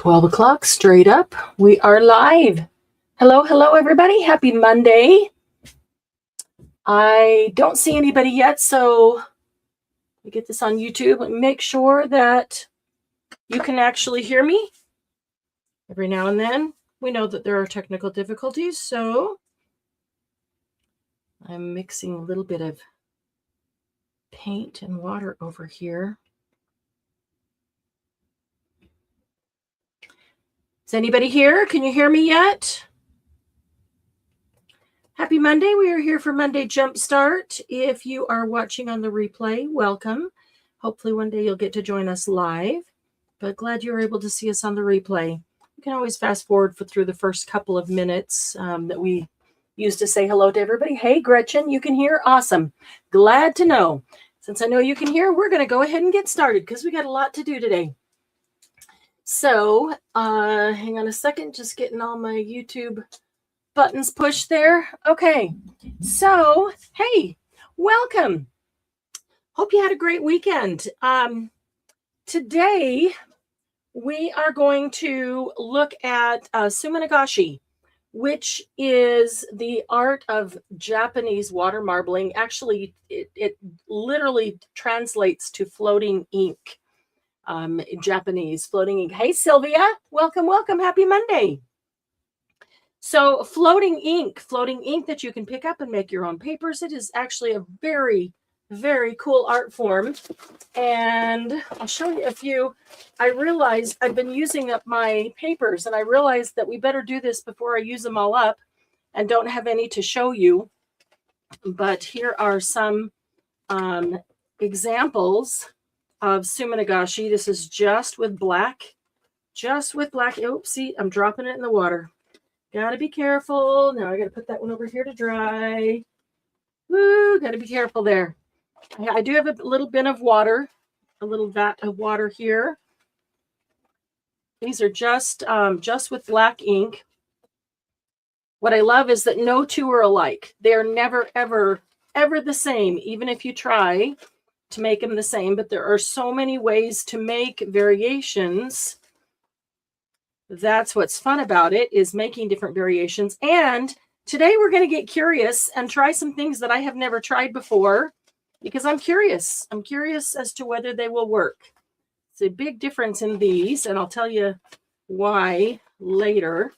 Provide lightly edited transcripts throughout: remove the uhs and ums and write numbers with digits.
12 o'clock straight up. We are live. Hello, everybody. Happy Monday. I don't see anybody yet, so we get this on YouTube. Make sure that you can actually hear me. Every now and then, we know that there are technical difficulties, so I'm mixing a little bit of paint and water over here. Is anybody here? Can you hear me yet? Happy Monday. We are here for Monday Jumpstart. If you are watching on the replay, welcome. Hopefully one day you'll get to join us live, but glad you were able to see us on the replay. You can always fast forward through the first couple of minutes that we use to say hello to everybody. Hey, Gretchen, you can hear? Awesome. Glad to know. Since I know you can hear, we're going to go ahead and get started because we got a lot to do today. So hang on a second, just getting all my YouTube buttons pushed there. Okay, so hey, welcome. Hope you had a great weekend. Today we are going to look at SUMINAGASHI, which is the art of Japanese water marbling. Actually, it literally translates to floating ink. In Japanese, floating ink. Hey, Sylvia, welcome. Happy Monday. So floating ink that you can pick up and make your own papers. It is actually a very, very cool art form. And I'll show you a few. I realized I've been using up my papers, and I realized that we better do this before I use them all up and don't have any to show you. But here are some examples of SUMINAGASHI. This is just with black. Oops, see, I'm dropping it in the water. Gotta be careful. Now I gotta put that one over here to dry. Woo, gotta be careful there. I do have a little bin of water, a little vat of water here. These are just with black ink. What I love is that no two are alike. They're never, ever the same, even if you try to make them the same, but there are so many ways to make variations. That's what's fun about it, is making different variations. And today we're going to get curious and try some things that I have never tried before, because I'm curious. I'm curious as to whether they will work. It's a big difference in these, and I'll tell you why later.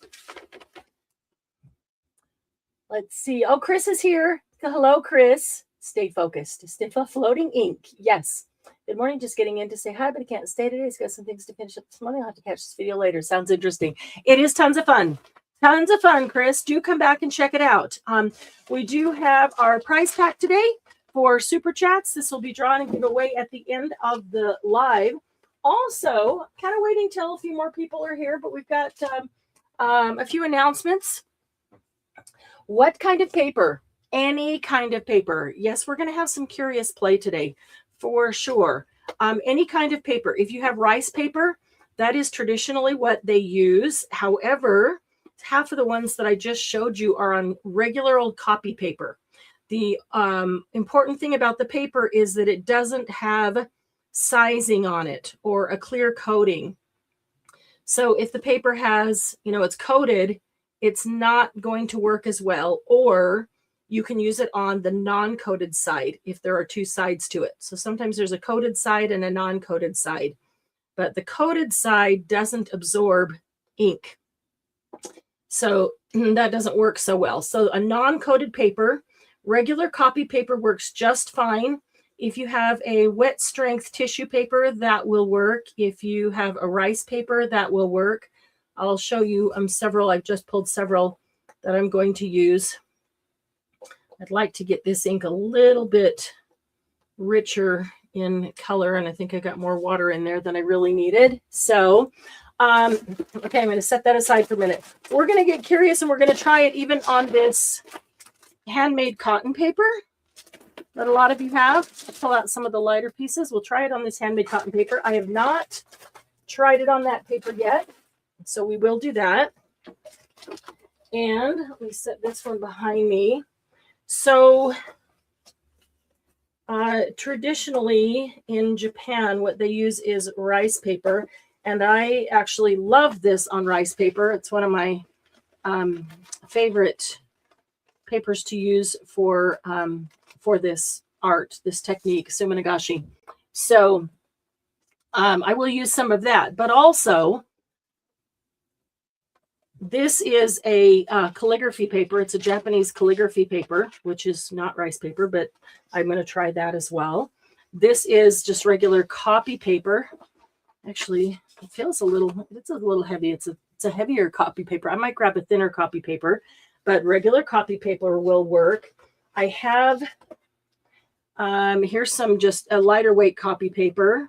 Let's see. Oh, Chris is here. Hello, Chris. Stay focused. Still floating ink. Yes. Good morning. Just getting in to say hi, but I can't stay today. He's got some things to finish up this morning. I'll have to catch this video later. Sounds interesting. It is tons of fun. Tons of fun, Chris. Do come back and check it out. We do have our prize pack today for Super Chats. This will be drawn and given away at the end of the live. Also, kind of waiting till a few more people are here, but we've got a few announcements. What kind of paper? Any kind of paper. Yes, we're going to have some curious play today, for sure. Any kind of paper. If you have rice paper, that is traditionally what they use. However, half of the ones that I just showed you are on regular old copy paper. The important thing about the paper is that it doesn't have sizing on it or a clear coating. So if the paper has, it's coated, it's not going to work as well, or you can use it on the non-coated side if there are two sides to it. So sometimes there's a coated side and a non-coated side, but the coated side doesn't absorb ink. So that doesn't work so well. So a non-coated paper, regular copy paper works just fine. If you have a wet strength tissue paper, that will work. If you have a rice paper, that will work. I'll show you several. I've just pulled several that I'm going to use. I'd like to get this ink a little bit richer in color, and I think I got more water in there than I really needed. So, okay, I'm going to set that aside for a minute. We're going to get curious, and we're going to try it even on this handmade cotton paper that a lot of you have. I'll pull out some of the lighter pieces. We'll try it on this handmade cotton paper. I have not tried it on that paper yet, so we will do that. And let me set this one behind me. So traditionally in Japan, what they use is rice paper. And I actually love this on rice paper. It's one of my favorite papers to use for this art, this technique, SUMINAGASHI. So I will use some of that, but also this is a calligraphy paper. It's a Japanese calligraphy paper, which is not rice paper, but I'm going to try that as well. This is just regular copy paper. Actually, it feels it's a little heavy. It's a heavier copy paper. I might grab a thinner copy paper, but regular copy paper will work. I have, here's some just a lighter weight copy paper.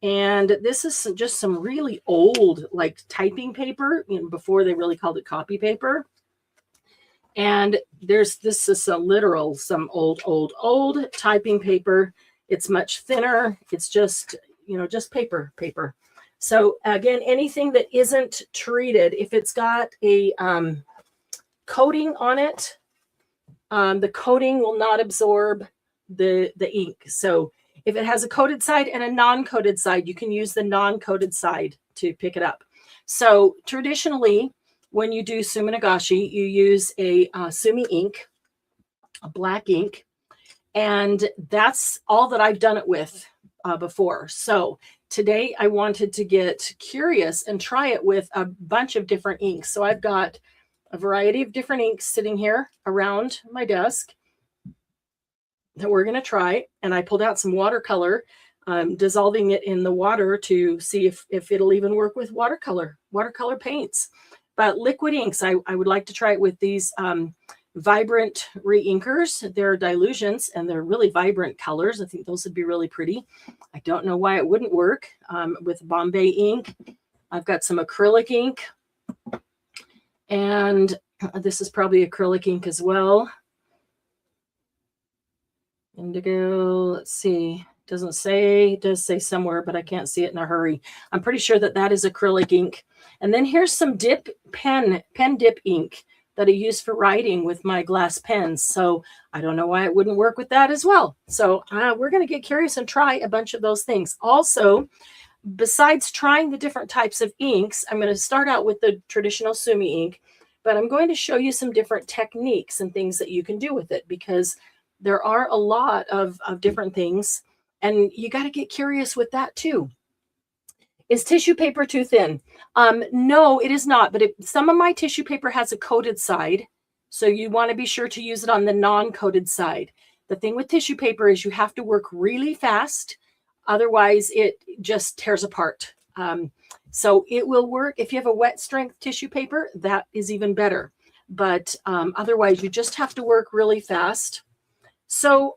And this is just some really old, like typing paper, before they really called it copy paper. And this is some old typing paper. It's much thinner. It's just, just paper. So again, anything that isn't treated, if it's got a coating on it, the coating will not absorb the ink. So if it has a coated side and a non-coated side, you can use the non-coated side to pick it up. So traditionally, when you do SUMINAGASHI, you use a Sumi ink, a black ink, and that's all that I've done it with before. So today I wanted to get curious and try it with a bunch of different inks. So I've got a variety of different inks sitting here around my desk that we're going to try. And I pulled out some watercolor, dissolving it in the water to see if it'll even work with watercolor paints. But liquid inks, I would like to try it with these vibrant re-inkers. They're dilutions and they're really vibrant colors. I think those would be really pretty. I don't know why it wouldn't work with Bombay ink. I've got some acrylic ink. And this is probably acrylic ink as well. Indigo, let's see, doesn't say, it does say somewhere, but I can't see it in a hurry. I'm pretty sure that is acrylic ink. And then here's some pen dip ink that I use for writing with my glass pens. So I don't know why it wouldn't work with that as well. So we're going to get curious and try a bunch of those things. Also, besides trying the different types of inks, I'm going to start out with the traditional Sumi ink, but I'm going to show you some different techniques and things that you can do with it, because there are a lot of different things, and you got to get curious with that too. Is tissue paper too thin? No, it is not. But some of my tissue paper has a coated side, so you want to be sure to use it on the non-coated side. The thing with tissue paper is you have to work really fast. Otherwise, it just tears apart. So it will work. If you have a wet strength tissue paper, that is even better. But otherwise, you just have to work really fast. So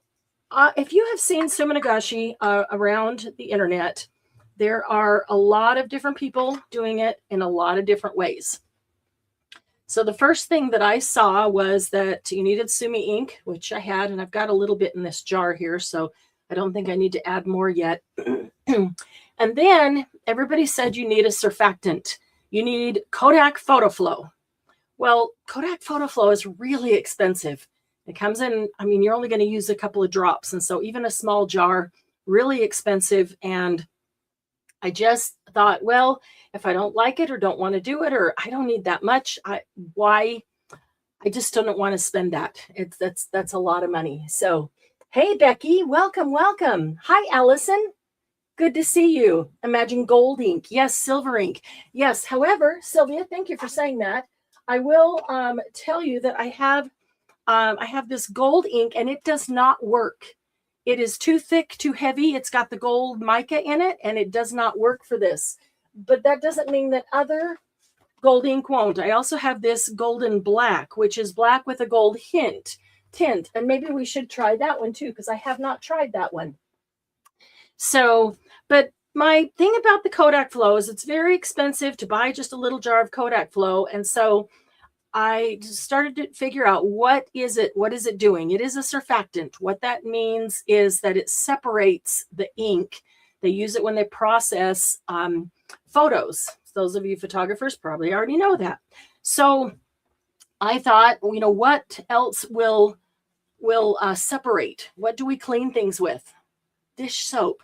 if you have seen SUMINAGASHI around the internet, there are a lot of different people doing it in a lot of different ways. So the first thing that I saw was that you needed Sumi ink, which I had, and I've got a little bit in this jar here, so I don't think I need to add more yet. And then everybody said you need a surfactant. You need Kodak PhotoFlow. Well, Kodak PhotoFlow is really expensive. It comes in, I mean, you're only going to use a couple of drops. And so even a small jar, really expensive. And I just thought, well, if I don't like it or don't want to do it, or I don't need that much, I just don't want to spend that. That's a lot of money. So, hey, Becky, welcome. Hi, Allison. Good to see you. Imagine gold ink. Yes, silver ink. Yes. However, Sylvia, thank you for saying that. I will tell you that I have this gold ink, and it does not work. It is too thick, too heavy. It's got the gold mica in it, and it does not work for this. But that doesn't mean that other gold ink won't. I also have this golden black, which is black with a gold tint. And maybe we should try that one too, because I have not tried that one. So, but my thing about the Kodak Flow is it's very expensive to buy just a little jar of Kodak Flow. And so I started to figure out what is it doing? It is a surfactant. What that means is that it separates the ink. They use it when they process photos. Those of you photographers probably already know that. So I thought, what else will separate? What do we clean things with? Dish soap,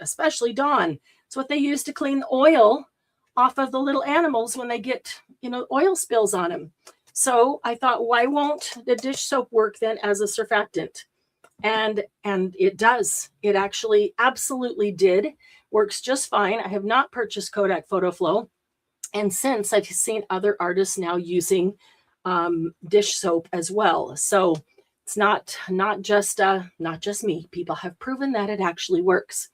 especially Dawn. It's what they use to clean the oil off of the little animals when they get, oil spills on them. So I thought, why won't the dish soap work then as a surfactant? And it does. It actually absolutely did. Works just fine. I have not purchased Kodak Photo Flow. And since I've seen other artists now using dish soap as well. So it's not just me. People have proven that it actually works.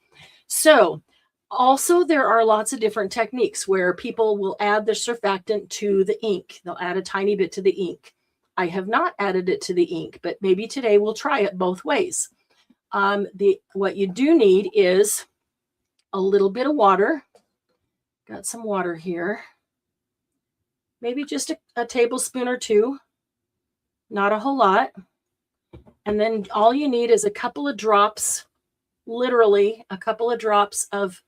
So also there are lots of different techniques where people will add the surfactant to the ink. They'll add a tiny bit to the ink. I have not added it to the ink, but maybe today we'll try it both ways. What you do need is a little bit of water. Got some water here. Maybe just a tablespoon or two, not a whole lot. And then all you need is a couple of drops, literally a couple of drops of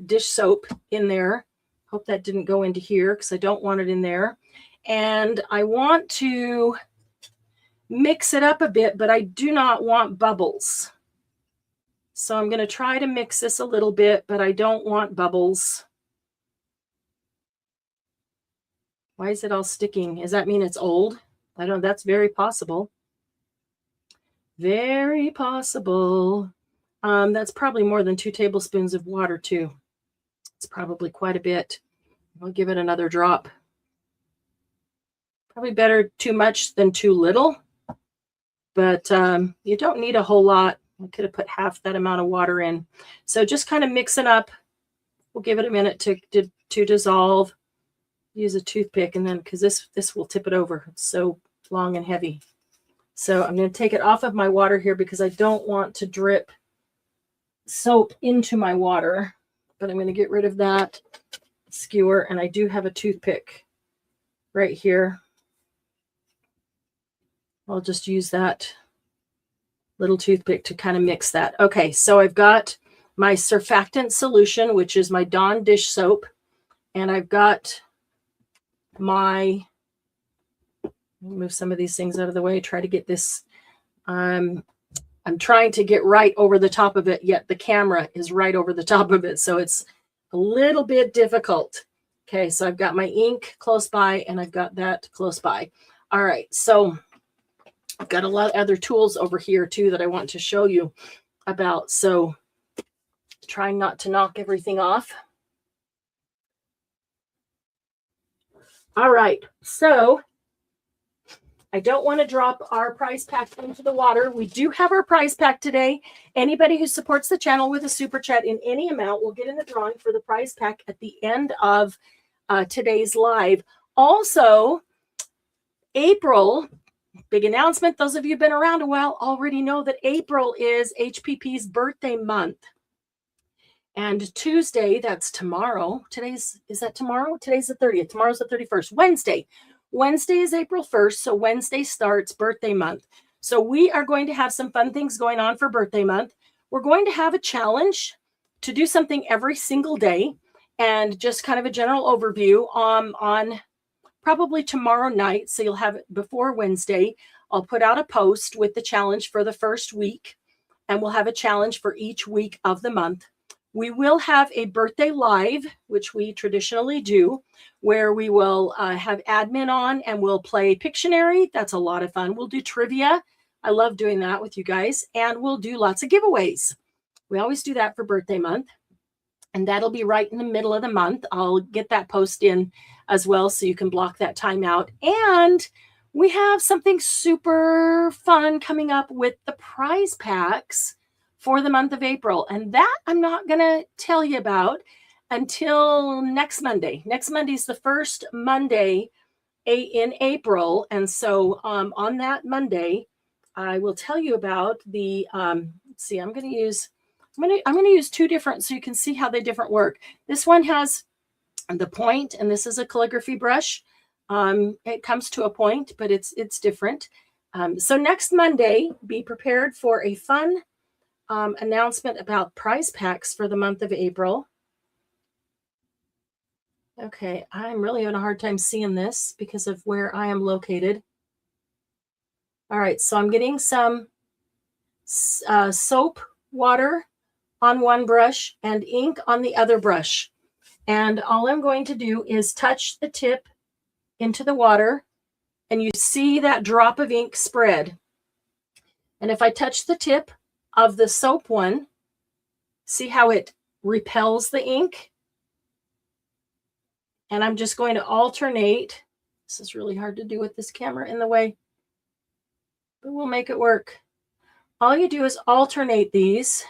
dish soap in there. Hope that didn't go into here because I don't want it in there. And I want to mix it up a bit, but I do not want bubbles. So I'm going to try to mix this a little bit, but I don't want bubbles. Why is it all sticking? Does that mean it's old? I don't, that's very possible. Very possible. That's probably more than 2 tablespoons of water too. It's probably quite a bit. I'll give it another drop. Probably better too much than too little, but you don't need a whole lot. I could have put half that amount of water in. So just kind of mix it up. We'll give it a minute to dissolve. Use a toothpick, and then because this will tip it over. It's so long and heavy. So I'm going to take it off of my water here because I don't want to drip soap into my water, but I'm going to get rid of that skewer, and I do have a toothpick right here. I'll just use that little toothpick to kind of mix that. Okay, so I've got my surfactant solution, which is my Dawn dish soap, and I've got my, move some of these things out of the way, try to get this, I'm trying to get right over the top of it, yet the camera is right over the top of it, so it's a little bit difficult. Okay, so I've got my ink close by, and I've got that close by. All right, so I've got a lot of other tools over here too that I want to show you about, so trying not to knock everything off. All right, so I don't want to drop our prize pack into the water. We do have our prize pack today. Anybody who supports the channel with a super chat in any amount will get in the drawing for the prize pack at the end of today's live. Also, April, big announcement. Those of you who've been around a while already know that April is HPP's birthday month. And Tuesday, that's tomorrow. Is that tomorrow? Today's the 30th. Tomorrow's the 31st. Wednesday is April 1st. So Wednesday starts birthday month. So we are going to have some fun things going on for birthday month. We're going to have a challenge to do something every single day, and just kind of a general overview on probably tomorrow night. So you'll have it before Wednesday. I'll put out a post with the challenge for the first week, and we'll have a challenge for each week of the month. We will have a birthday live, which we traditionally do, where we will have admin on and we'll play Pictionary. That's a lot of fun. We'll do trivia. I love doing that with you guys. And we'll do lots of giveaways. We always do that for birthday month. And that'll be right in the middle of the month. I'll get that post in as well so you can block that time out. And we have something super fun coming up with the prize packs for the month of April. And that I'm not going to tell you about until next Monday. Next Monday is the first Monday in April. And so on that Monday, I will tell you about the, let's see, I'm going to use 2 different so you can see how they different work. This one has the point, and this is a calligraphy brush. It comes to a point, but it's different. So next Monday, be prepared for a fun announcement about prize packs for the month of April. Okay, I'm really having a hard time seeing this because of where I am located. All right, so I'm getting some soap water on one brush and ink on the other brush. And all I'm going to do is touch the tip into the water, and you see that drop of ink spread. And if I touch the tip of the soap one, see how it repels the ink? And I'm just going to alternate. This is really hard to do with this camera in the way, but we'll make it work. All you do is alternate these.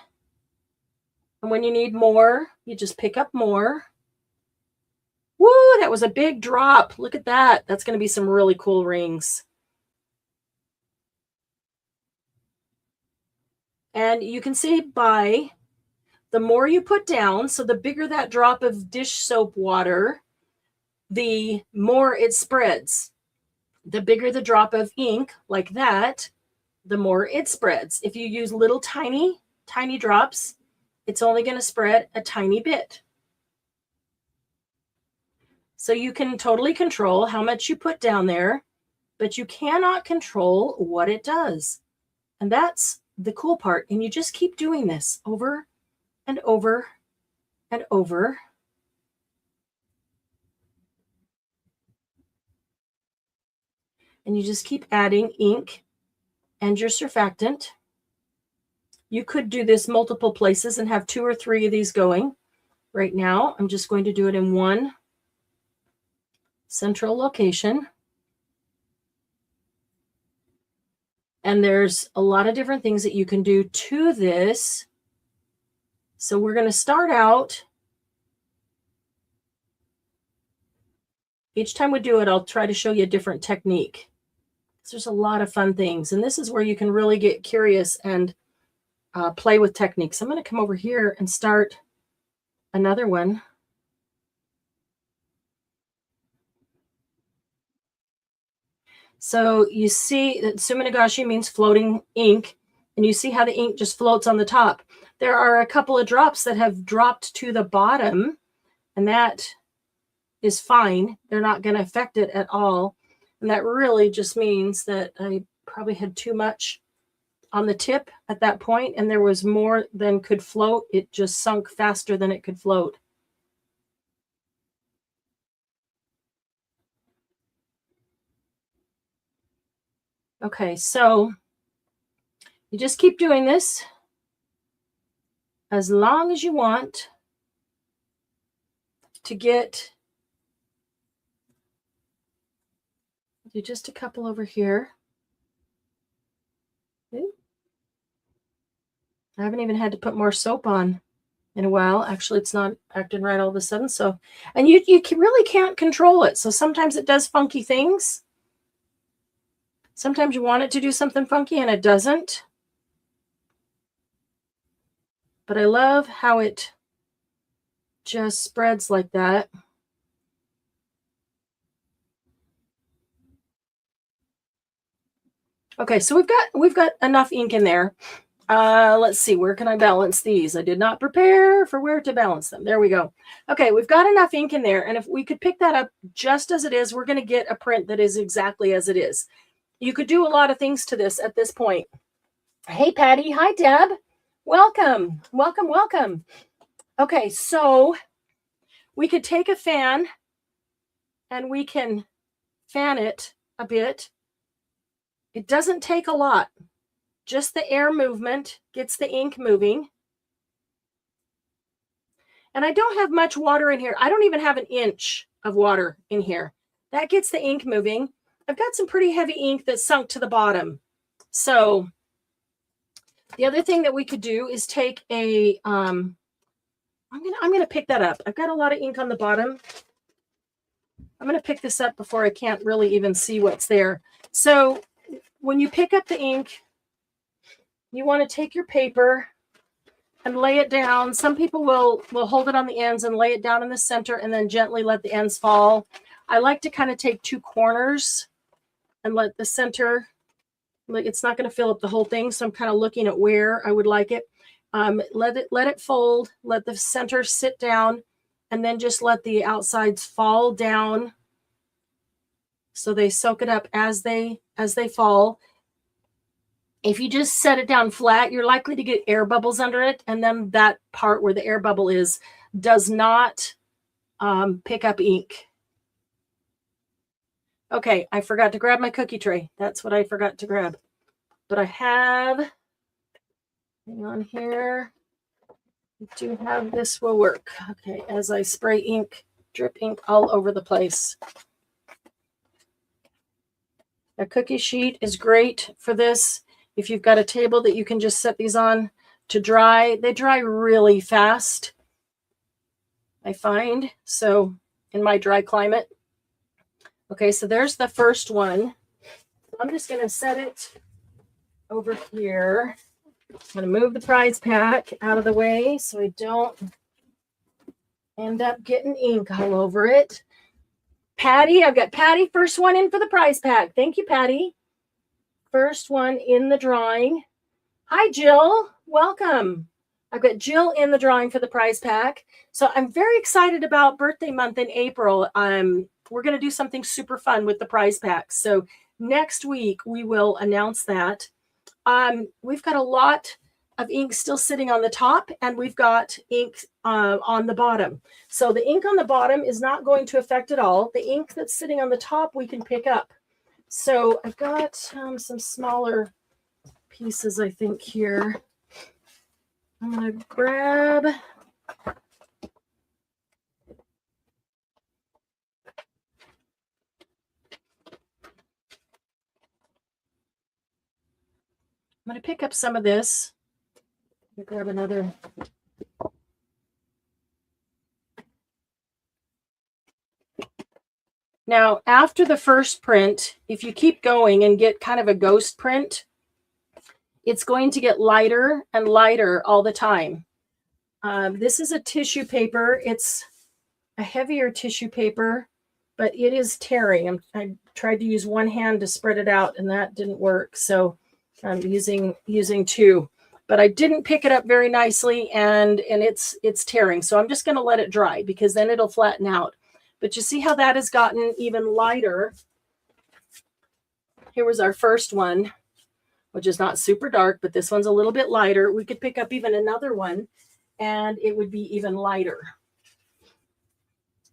And when you need more, you just pick up more. Woo, that was a big drop. Look at that. That's going to be some really cool rings. And you can see by the more you put down, so the bigger that drop of dish soap water, the more it spreads. The bigger the drop of ink, like that, the more it spreads. If you use little tiny drops, it's only going to spread a tiny bit. So you can totally control how much you put down there, but you cannot control what it does. And that's the cool part. And you just keep doing this over and over and over. And you just keep adding ink and your surfactant. You could do this multiple places and have 2 or 3 of these going. Right now, I'm just going to do it in one central location. And there's a lot of different things that you can do to this. So we're going to start out. Each time we do it, I'll try to show you a different technique. There's a lot of fun things. And this is where you can really get curious and play with techniques. I'm going to come over here and start another one. So you see that SUMINAGASHI means floating ink, and you see how the ink just floats on the top. There are a couple of drops that have dropped to the bottom, and that is fine. They're not going to affect it at all. And that really just means that I probably had too much on the tip at that point, and there was more than could float. It just sunk faster than it could float. Okay, so you just keep doing this as long as you want to get, do just a couple over here. Okay. I haven't even had to put more soap on in a while. Actually, it's not acting right all of a sudden. So, and you really can't control it. So sometimes it does funky things. Sometimes you want it to do something funky and it doesn't. But I love how it just spreads like that. Okay, so we've got enough ink in there. Let's see, where can I balance these? I did not prepare for where to balance them. There we go. Okay, we've got enough ink in there. And if we could pick that up just as it is, we're going to get a print that is exactly as it is. You could do a lot of things to this at this point. Hey, Patty. Hi, Deb. Welcome. Welcome, welcome. Okay, so we could take a fan and we can fan it a bit. It doesn't take a lot. Just the air movement gets the ink moving. And I don't have much water in here. I don't even have an inch of water in here. That gets the ink moving. I've got some pretty heavy ink that's sunk to the bottom. So the other thing that we could do is take a, I'm gonna pick that up. I've got a lot of ink on the bottom. I'm gonna pick this up before I can't really even see what's there. So when you pick up the ink, you want to take your paper and lay it down. Some people will hold it on the ends and lay it down in the center and then gently let the ends fall. I like to kind of take 2 corners and let the center, like it's not going to fill up the whole thing. So I'm kind of looking at where I would like it. Let it fold, let the center sit down, and then just let the outsides fall down so they soak it up as they fall. If you just set it down flat, you're likely to get air bubbles under it. And then that part where the air bubble is does not pick up ink. Okay, I forgot to grab my cookie tray. That's what I forgot to grab. But I have, hang on here. I do have, this will work. Okay, as I spray ink, drip ink all over the place. A cookie sheet is great for this. If you've got a table that you can just set these on to dry, they dry really fast, I find. So in my dry climate. Okay, so there's the first one. I'm just going to set it over here. I'm going to move the prize pack out of the way so I don't end up getting ink all over it. Patty, I've got Patty, first one in for the prize pack. Thank you, Patty. First one in the drawing. Hi, Jill. Welcome. I've got Jill in the drawing for the prize pack. So I'm very excited about birthday month in April. We're going to do something super fun with the prize packs. So next week we will announce that. We've got a lot of ink still sitting on the top, and we've got ink on the bottom. So the ink on the bottom is not going to affect at all. The ink that's sitting on the top we can pick up. So I've got some smaller pieces, I think, here. I'm going to grab... I'm going to pick up some of this. Grab another. Now, after the first print, if you keep going and get kind of a ghost print, it's going to get lighter and lighter all the time. This is a tissue paper. It's a heavier tissue paper, but it is tearing. I tried to use one hand to spread it out, and that didn't work. So I'm using two, but I didn't pick it up very nicely, and it's tearing. So I'm just going to let it dry because then it'll flatten out. But you see how that has gotten even lighter. Here was our first one, which is not super dark, but this one's a little bit lighter. We could pick up even another one, and it would be even lighter.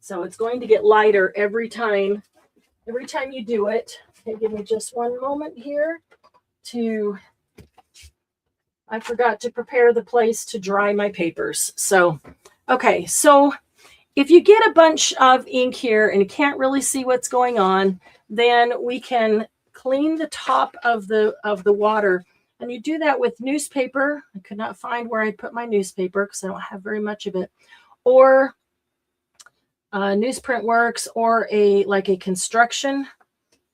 So it's going to get lighter every time you do it. Okay, give me just one moment here. I forgot to prepare the place to dry my papers. So, okay, so if you get a bunch of ink here and you can't really see what's going on, then we can clean the top of the water. And you do that with newspaper. I could not find where I put my newspaper because I don't have very much of it. Or newsprint works, or like a construction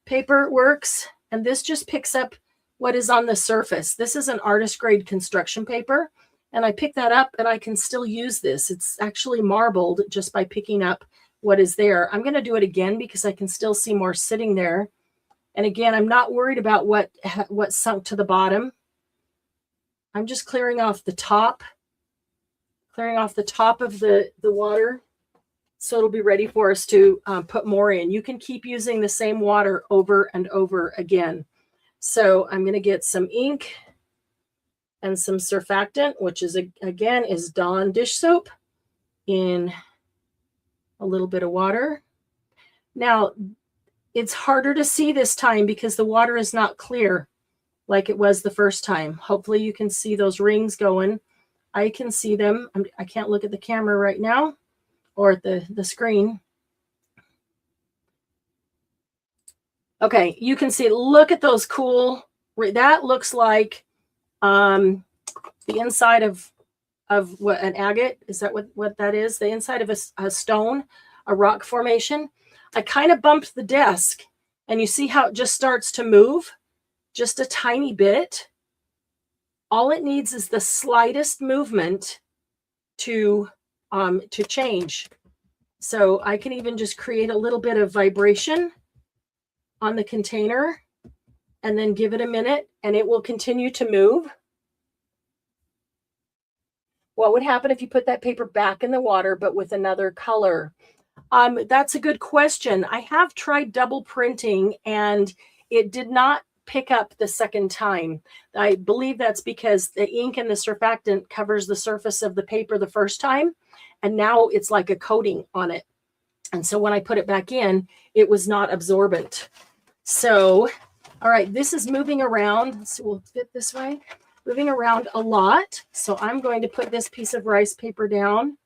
paper works. And this just picks up what is on the surface. This is an artist grade construction paper, and I pick that up and I can still use this. It's actually marbled just by picking up what is there. I'm going to do it again because I can still see more sitting there. And again, I'm not worried about what sunk to the bottom. I'm just clearing off the top of the water, so it'll be ready for us to put more in. You can keep using the same water over and over again. So I'm going to get some ink and some surfactant, which is, again, is Dawn dish soap, in a little bit of water. Now, it's harder to see this time because the water is not clear like it was the first time. Hopefully you can see those rings going. I can see them. I can't look at the camera right now or at the screen. Okay, you can see, look at those cool, that looks like the inside of what, an agate, is that what that is? The inside of a stone, a rock formation. I kind of bumped the desk, and you see how it just starts to move just a tiny bit. All it needs is the slightest movement to change. So I can even just create a little bit of vibration on the container and then give it a minute, and it will continue to move. What would happen if you put that paper back in the water but with another color? That's a good question. I have tried double printing, and it did not pick up the second time. I believe that's because the ink and the surfactant covers the surface of the paper the first time, and now it's like a coating on it. And so when I put it back in, it was not absorbent. So, all right, this is moving around. So we'll fit this way, moving around a lot. So I'm going to put this piece of rice paper down.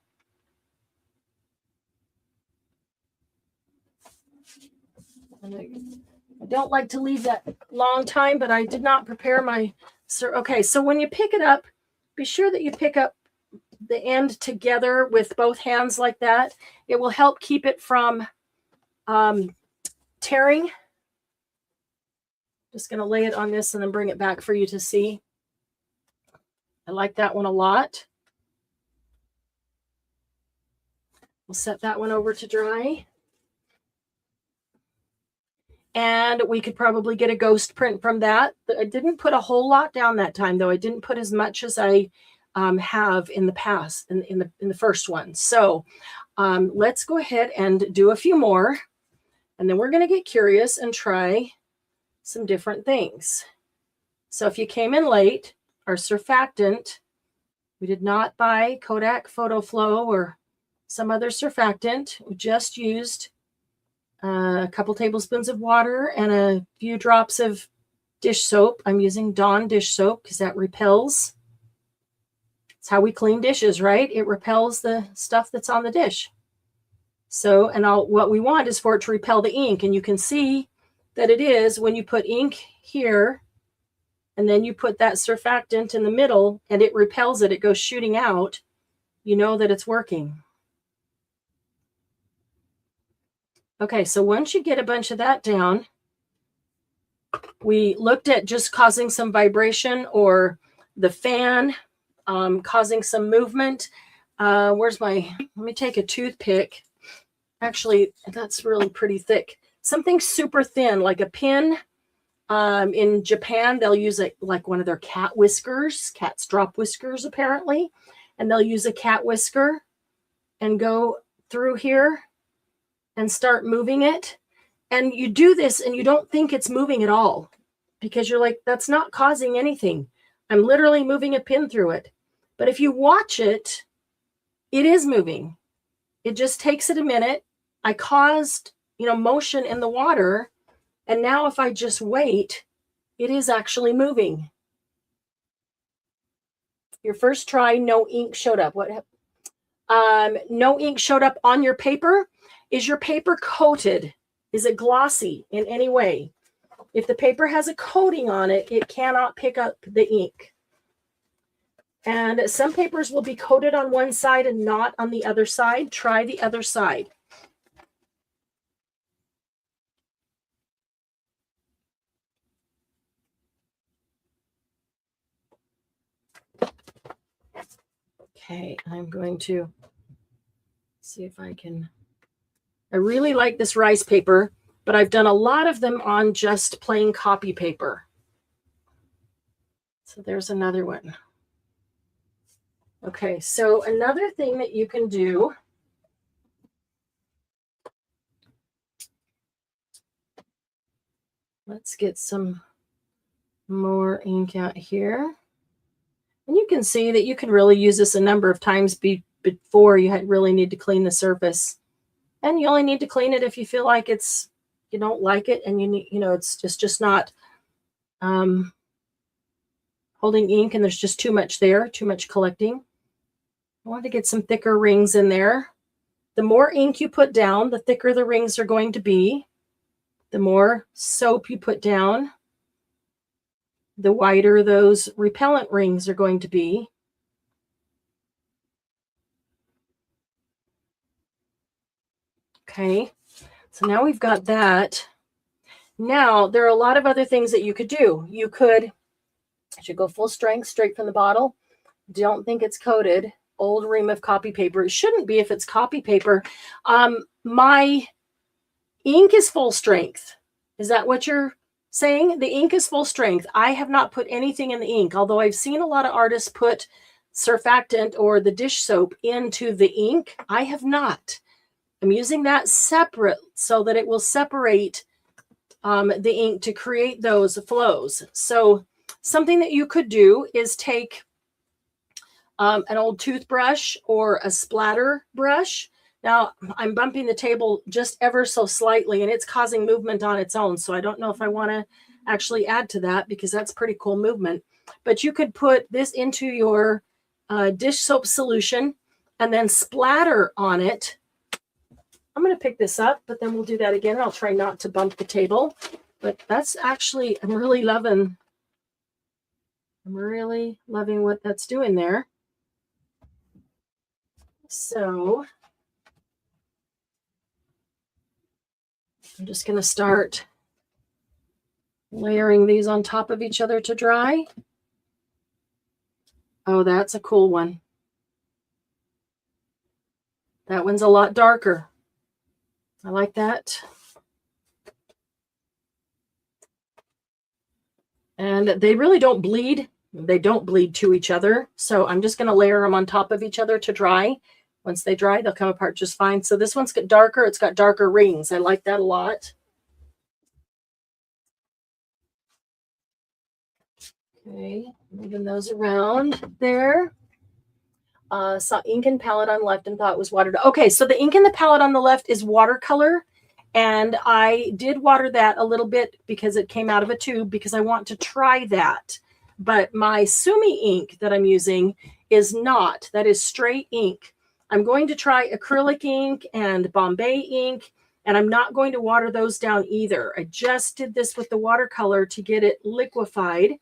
And I don't like to leave that long time, but I did not prepare my, okay, so when you pick it up, be sure that you pick up the end together with both hands like that. It will help keep it from tearing. Just going to lay it on this and then bring it back for you to see. I like that one a lot. We'll set that one over to dry. And we could probably get a ghost print from that. I didn't put a whole lot down that time, though. I didn't put as much as I have in the past, in the first one. So let's go ahead and do a few more. And then we're going to get curious and try some different things. So if you came in late, our surfactant, we did not buy Kodak Photo Flow or some other surfactant. We just used a couple tablespoons of water and a few drops of dish soap. I'm using Dawn dish soap because that repels. It's how we clean dishes, right? It repels the stuff that's on the dish. So, and what we want is for it to repel the ink. And you can see that it is when you put ink here and then you put that surfactant in the middle and it repels it, it goes shooting out, you know that it's working. Okay, so once you get a bunch of that down, we looked at just causing some vibration or the fan causing some movement. Let me take a toothpick. Actually, that's really pretty thick. Something super thin, like a pin. In Japan, they'll use it like one of their cat whiskers. Cats drop whiskers, apparently. And they'll use a cat whisker and go through here and start moving it. And you do this and you don't think it's moving at all because you're like, that's not causing anything. I'm literally moving a pin through it. But if you watch it, it is moving. It just takes it a minute. I caused, motion in the water. And now if I just wait, it is actually moving. Your first try, no ink showed up. No ink showed up on your paper. Is your paper coated? Is it glossy in any way? If the paper has a coating on it, it cannot pick up the ink. And some papers will be coated on one side and not on the other side. Try the other side. Okay, I'm going to see if I can. I really like this rice paper, but I've done a lot of them on just plain copy paper. So there's another one. Okay, so another thing that you can do, let's get some more ink out here. And you can see that you can really use this a number of times before you really need to clean the surface. And you only need to clean it if you feel like you don't like it and you need, it's just not holding ink and there's just too much there, too much collecting. I want to get some thicker rings in there. The more ink you put down, the thicker the rings are going to be. The more soap you put down, the wider those repellent rings are going to be. Okay, so now we've got that. Now, there are a lot of other things that you could do. You should go full strength straight from the bottle. Don't think it's coated. Old ream of copy paper. It shouldn't be if it's copy paper. My ink is full strength. Is that what you're saying? The ink is full strength. I have not put anything in the ink, although I've seen a lot of artists put surfactant or the dish soap into the ink. I have not. I'm using that separate so that it will separate the ink to create those flows. So something that you could do is take an old toothbrush or a splatter brush. Now I'm bumping the table just ever so slightly and it's causing movement on its own. So I don't know if I want to actually add to that because that's pretty cool movement. But you could put this into your dish soap solution and then splatter on it. I'm going to pick this up, but then we'll do that again. I'll try not to bump the table. But that's actually, I'm really loving what that's doing there. So I'm just going to start layering these on top of each other to dry. Oh, that's a cool one. That one's a lot darker. I like that. And they really don't bleed. They don't bleed to each other. So I'm just going to layer them on top of each other to dry. Once they dry, they'll come apart just fine. So this one's got darker. It's got darker rings. I like that a lot. Okay, moving those around there. Saw ink and palette on left and thought it was watered. Okay, so the ink in the palette on the left is watercolor. And I did water that a little bit because it came out of a tube because I want to try that. But my Sumi ink that I'm using is not. That is straight ink. I'm going to try acrylic ink and Bombay ink, and I'm not going to water those down either. I just did this with the watercolor to get it liquefied,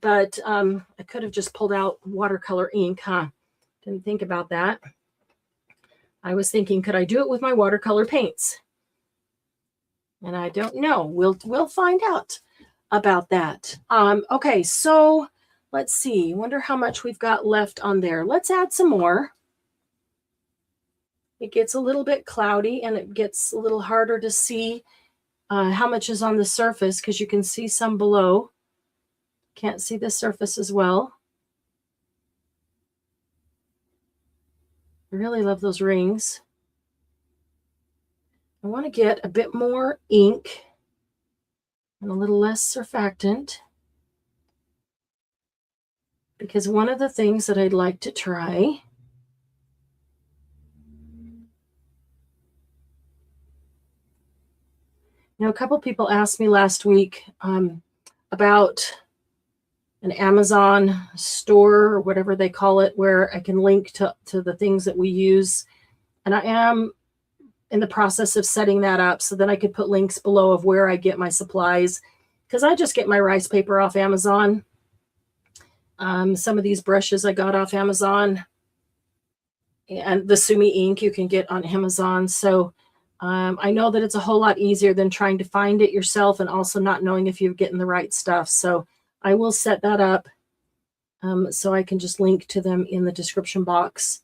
but I could have just pulled out watercolor ink, huh? Didn't think about that. I was thinking, could I do it with my watercolor paints? And I don't know. We'll find out about that. Okay, so let's see. Wonder how much we've got left on there. Let's add some more. It gets a little bit cloudy and it gets a little harder to see how much is on the surface because you can see some below. Can't see the surface as well. I really love those rings. I want to get a bit more ink and a little less surfactant because one of the things that I'd like to try a couple people asked me last week about an Amazon store or whatever they call it, where I can link to the things that we use. And I am in the process of setting that up so that I could put links below of where I get my supplies, because I just get my rice paper off Amazon. Some of these brushes I got off Amazon, and the Sumi ink you can get on Amazon. So I know that it's a whole lot easier than trying to find it yourself and also not knowing if you're getting the right stuff. So I will set that up so I can just link to them in the description box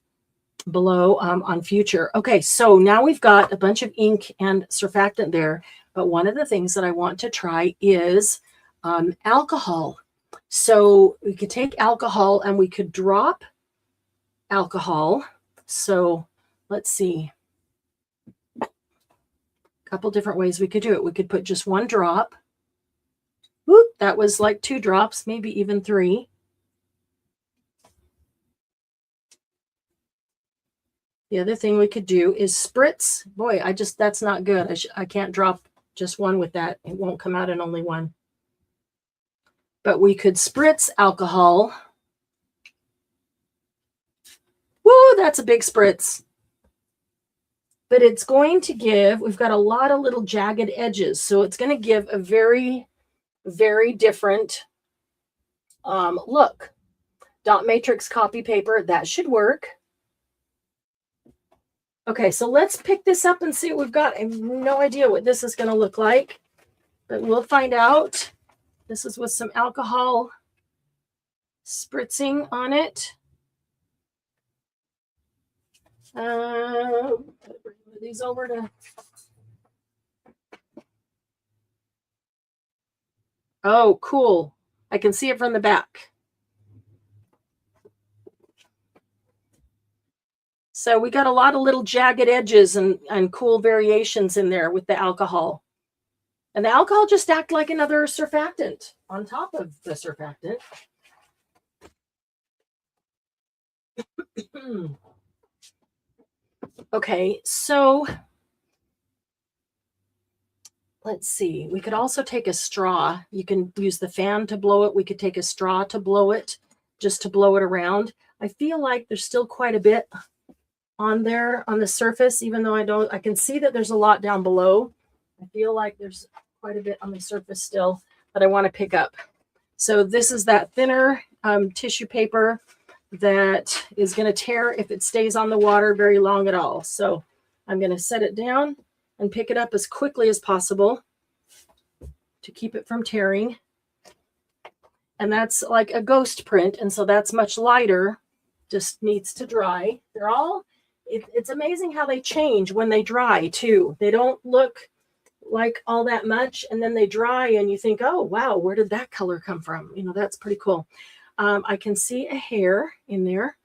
below on future. Okay, so now we've got a bunch of ink and surfactant there, but one of the things that I want to try is alcohol. So we could take alcohol and we could drop alcohol. So let's see. A couple different ways we could do it. We could put just one drop. Whoop, that was like 2 drops, maybe even 3. The other thing we could do is spritz. Boy, that's not good. I can't drop just one with that. It won't come out in only one. But we could spritz alcohol. Woo, that's a big spritz. But it's going to give, we've got a lot of little jagged edges. So it's going to give a very, very different look. Dot matrix copy paper, that should work. Okay, so let's pick this up and see what we've got. I have no idea what this is going to look like, but we'll find out. This is with some alcohol spritzing on it. Bring these over to. Oh, cool. I can see it from the back. So we got a lot of little jagged edges and cool variations in there with the alcohol. And the alcohol just acts like another surfactant on top of the surfactant. Okay, so let's see. We could also take a straw. You can use the fan to blow it. We could take a straw to blow it, just to blow it around. I feel like there's still quite a bit on there on the surface, even though I can see that there's a lot down below. I feel like there's quite a bit on the surface still that I want to pick up. So this is that thinner tissue paper that is going to tear if it stays on the water very long at all. So I'm going to set it down and pick it up as quickly as possible to keep it from tearing. And that's like a ghost print. And so that's much lighter, just needs to dry. They're all, it's amazing how they change when they dry too. They don't look like all that much, and then they dry and you think, oh, wow, where did that color come from? You know, that's pretty cool. I can see a hair in there.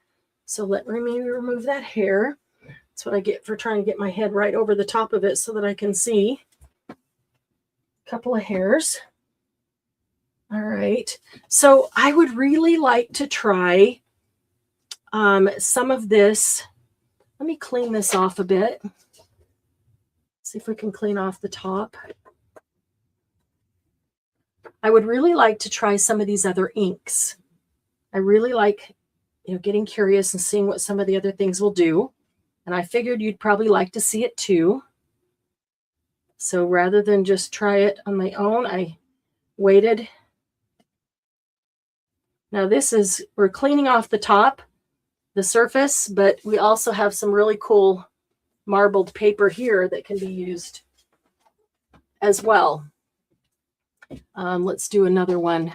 So let me remove that hair. That's what I get for trying to get my head right over the top of it so that I can see a couple of hairs. All right. So I would really like to try some of this. Let me clean this off a bit. See if we can clean off the top. I would really like to try some of these other inks. I really like, getting curious and seeing what some of the other things will do. And I figured you'd probably like to see it too. So rather than just try it on my own, I waited. Now we're cleaning off the top, the surface, but we also have some really cool marbled paper here that can be used as well. Let's do another one.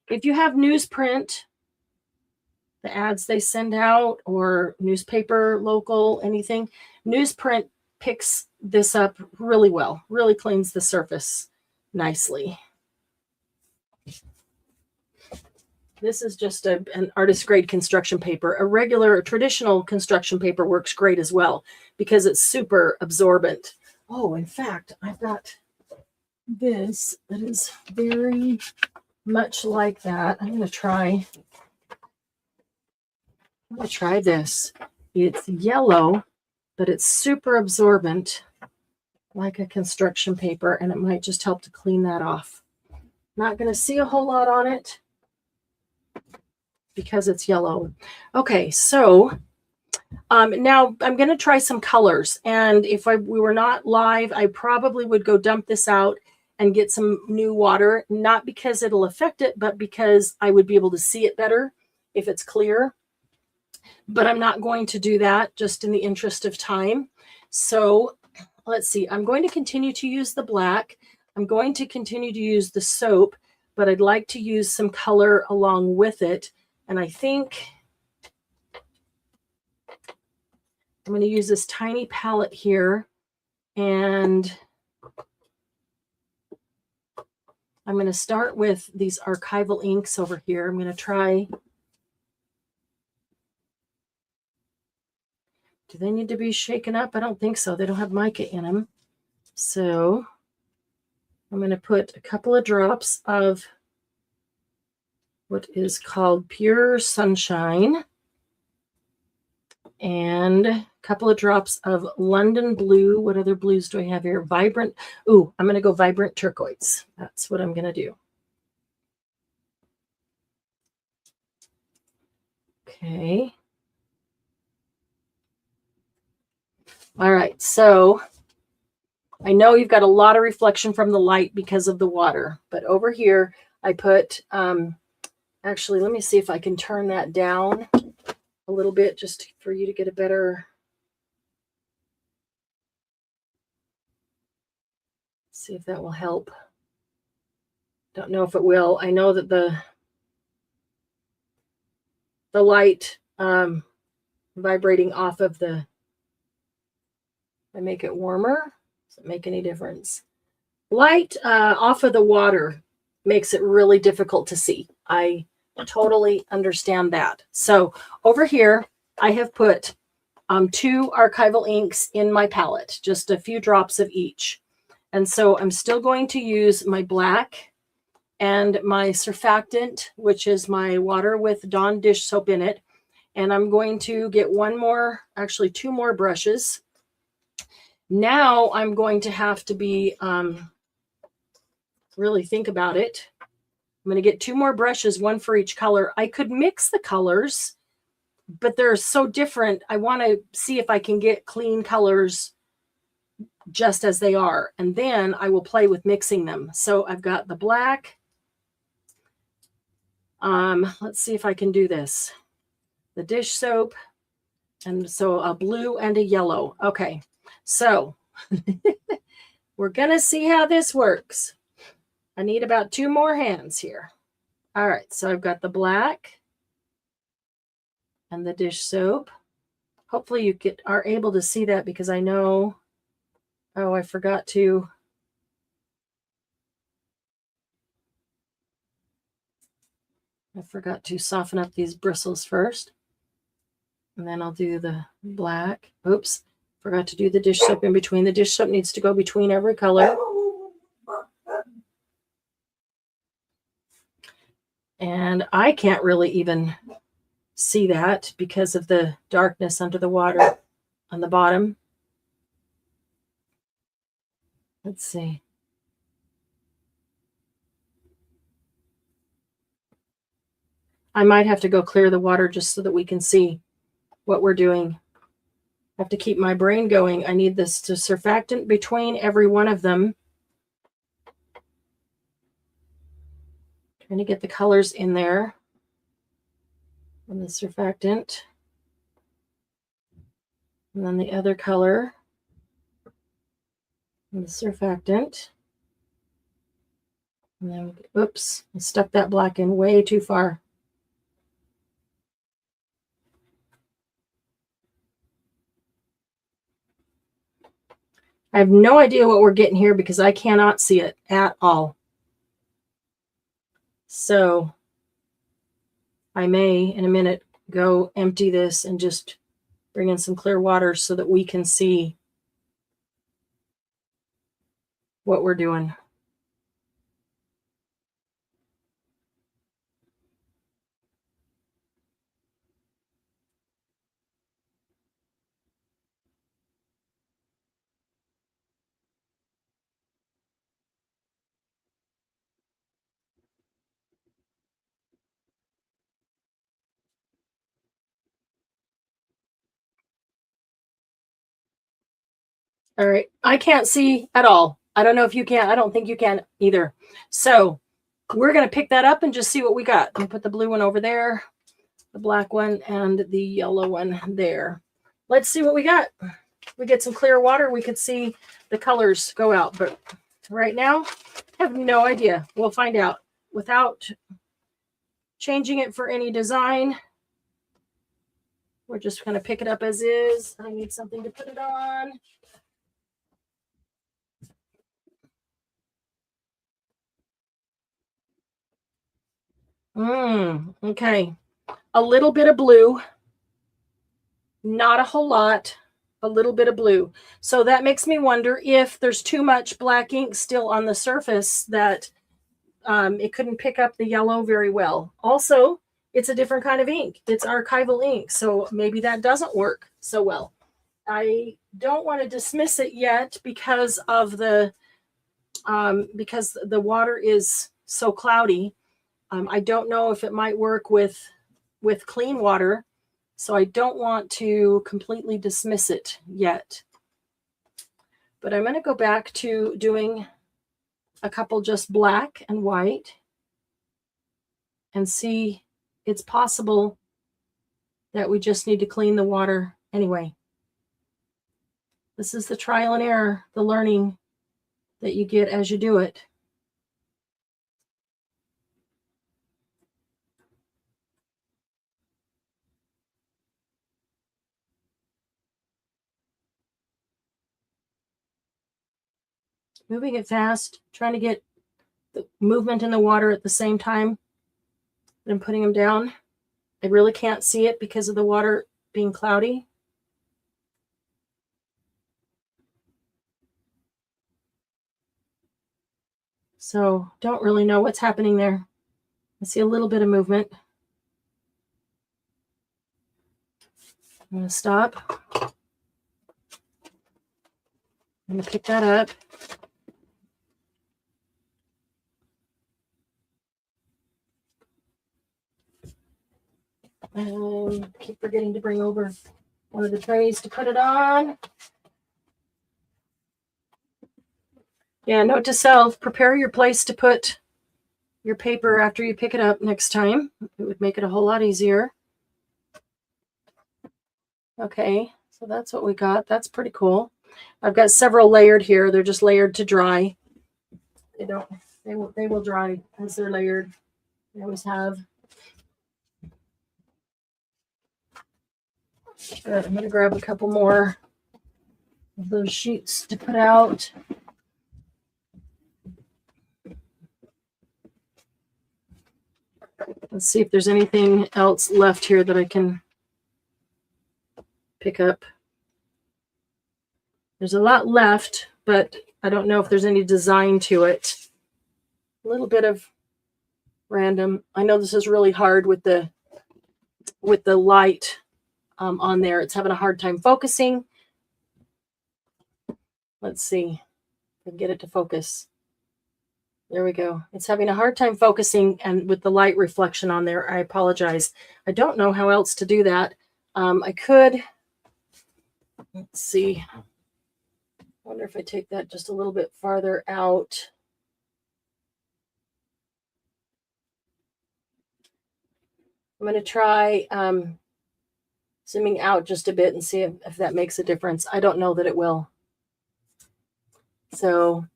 If you have newsprint, the ads they send out, or newspaper, local, anything, newsprint picks this up really well, really cleans the surface nicely. This is just an artist grade construction paper. A regular, traditional construction paper works great as well because it's super absorbent. Oh, in fact, I've got this that is very much like that. I'm going to try this. It's yellow, but it's super absorbent like a construction paper, and it might just help to clean that off. Not going to see a whole lot on it because it's yellow. Okay, so now I'm going to try some colors. And if we were not live, I probably would go dump this out and get some new water, not because it'll affect it, but because I would be able to see it better if it's clear. But I'm not going to do that, just in the interest of time. So let's see. I'm going to continue to use the black. I'm going to continue to use the soap, but I'd like to use some color along with it. And I think I'm going to use this tiny palette here, and I'm going to start with these archival inks over here. I'm going to try. Do they need to be shaken up? I don't think so. They don't have mica in them. So I'm going to put a couple of drops of what is called Pure Sunshine and a couple of drops of London Blue. What other blues do I have here? Vibrant. Ooh, I'm going to go Vibrant Turquoise. That's what I'm going to do. Okay. All right, so I know you've got a lot of reflection from the light because of the water, but over here I put, actually, let me see if I can turn that down a little bit just for you to get a better, see if that will help. Don't know if it will. I know that the light vibrating off of the, I make it warmer. Does it make any difference? Light off of the water makes it really difficult to see. I totally understand that. So over here, I have put 2 archival inks in my palette, just a few drops of each. And so I'm still going to use my black and my surfactant, which is my water with Dawn dish soap in it. And I'm going to get one more, actually 2 more brushes. Now I'm going to have to be, really think about it. I'm going to get 2 more brushes, one for each color. I could mix the colors, but they're so different. I want to see if I can get clean colors just as they are. And then I will play with mixing them. So I've got the black. Let's see if I can do this. The dish soap. And so a blue and a yellow. Okay. So we're going to see how this works. I need about 2 more hands here. All right. So I've got the black and the dish soap. Hopefully you are able to see that, because I know, oh, I forgot to. Soften up these bristles first. And then I'll do the black. Oops, forgot to do the dish soap in between. The dish soap needs to go between every color. And I can't really even see that because of the darkness under the water on the bottom. Let's see. I might have to go clear the water just so that we can see what we're doing. I have to keep my brain going. I need this to surfactant between every one of them. Trying to get the colors in there. And the surfactant. And then the other color. And the surfactant. And then, oops, I stuck that black in way too far. I have no idea what we're getting here because I cannot see it at all. So I may, in a minute, go empty this and just bring in some clear water so that we can see what we're doing. All right. I can't see at all. I don't know if you can. I don't think you can either. So we're going to pick that up and just see what we got. I'm put the blue one over there, the black one, and the yellow one there. Let's see what we got. We get some clear water, we could see the colors go out. But right now, I have no idea. We'll find out. Without changing it for any design, we're just going to pick it up as is. I need something to put it on. Okay. A little bit of blue. Not a whole lot. A little bit of blue. So that makes me wonder if there's too much black ink still on the surface that it couldn't pick up the yellow very well. Also, it's a different kind of ink. It's archival ink. So maybe that doesn't work so well. I don't want to dismiss it yet because of because the water is so cloudy. I don't know if it might work with clean water, so I don't want to completely dismiss it yet. But I'm going to go back to doing a couple just black and white and see. It's possible that we just need to clean the water anyway. This is the trial and error, the learning that you get as you do it. Moving it fast, trying to get the movement in the water at the same time that I'm putting them down. I really can't see it because of the water being cloudy. So don't really know what's happening there. I see a little bit of movement. I'm going to stop. I'm going to pick that up. And keep forgetting to bring over one of the trays to put it on. Yeah, note to self, prepare your place to put your paper after you pick it up next time. It would make it a whole lot easier. Okay, so that's what we got. That's pretty cool. I've got several layered here. They're just layered to dry. They will dry as they're layered. They always have. Good. I'm going to grab a couple more of those sheets to put out. Let's see if there's anything else left here that I can pick up. There's a lot left, but I don't know if there's any design to it. A little bit of random. I know this is really hard with the light on there. It's having a hard time focusing. Let's see if I can get it to focus. There we go. It's having a hard time focusing, and with the light reflection on there, I apologize. I don't know how else to do that. I could, let's see. I wonder if I take that just a little bit farther out. I'm going to try zooming out just a bit and see if that makes a difference. I don't know that it will. So,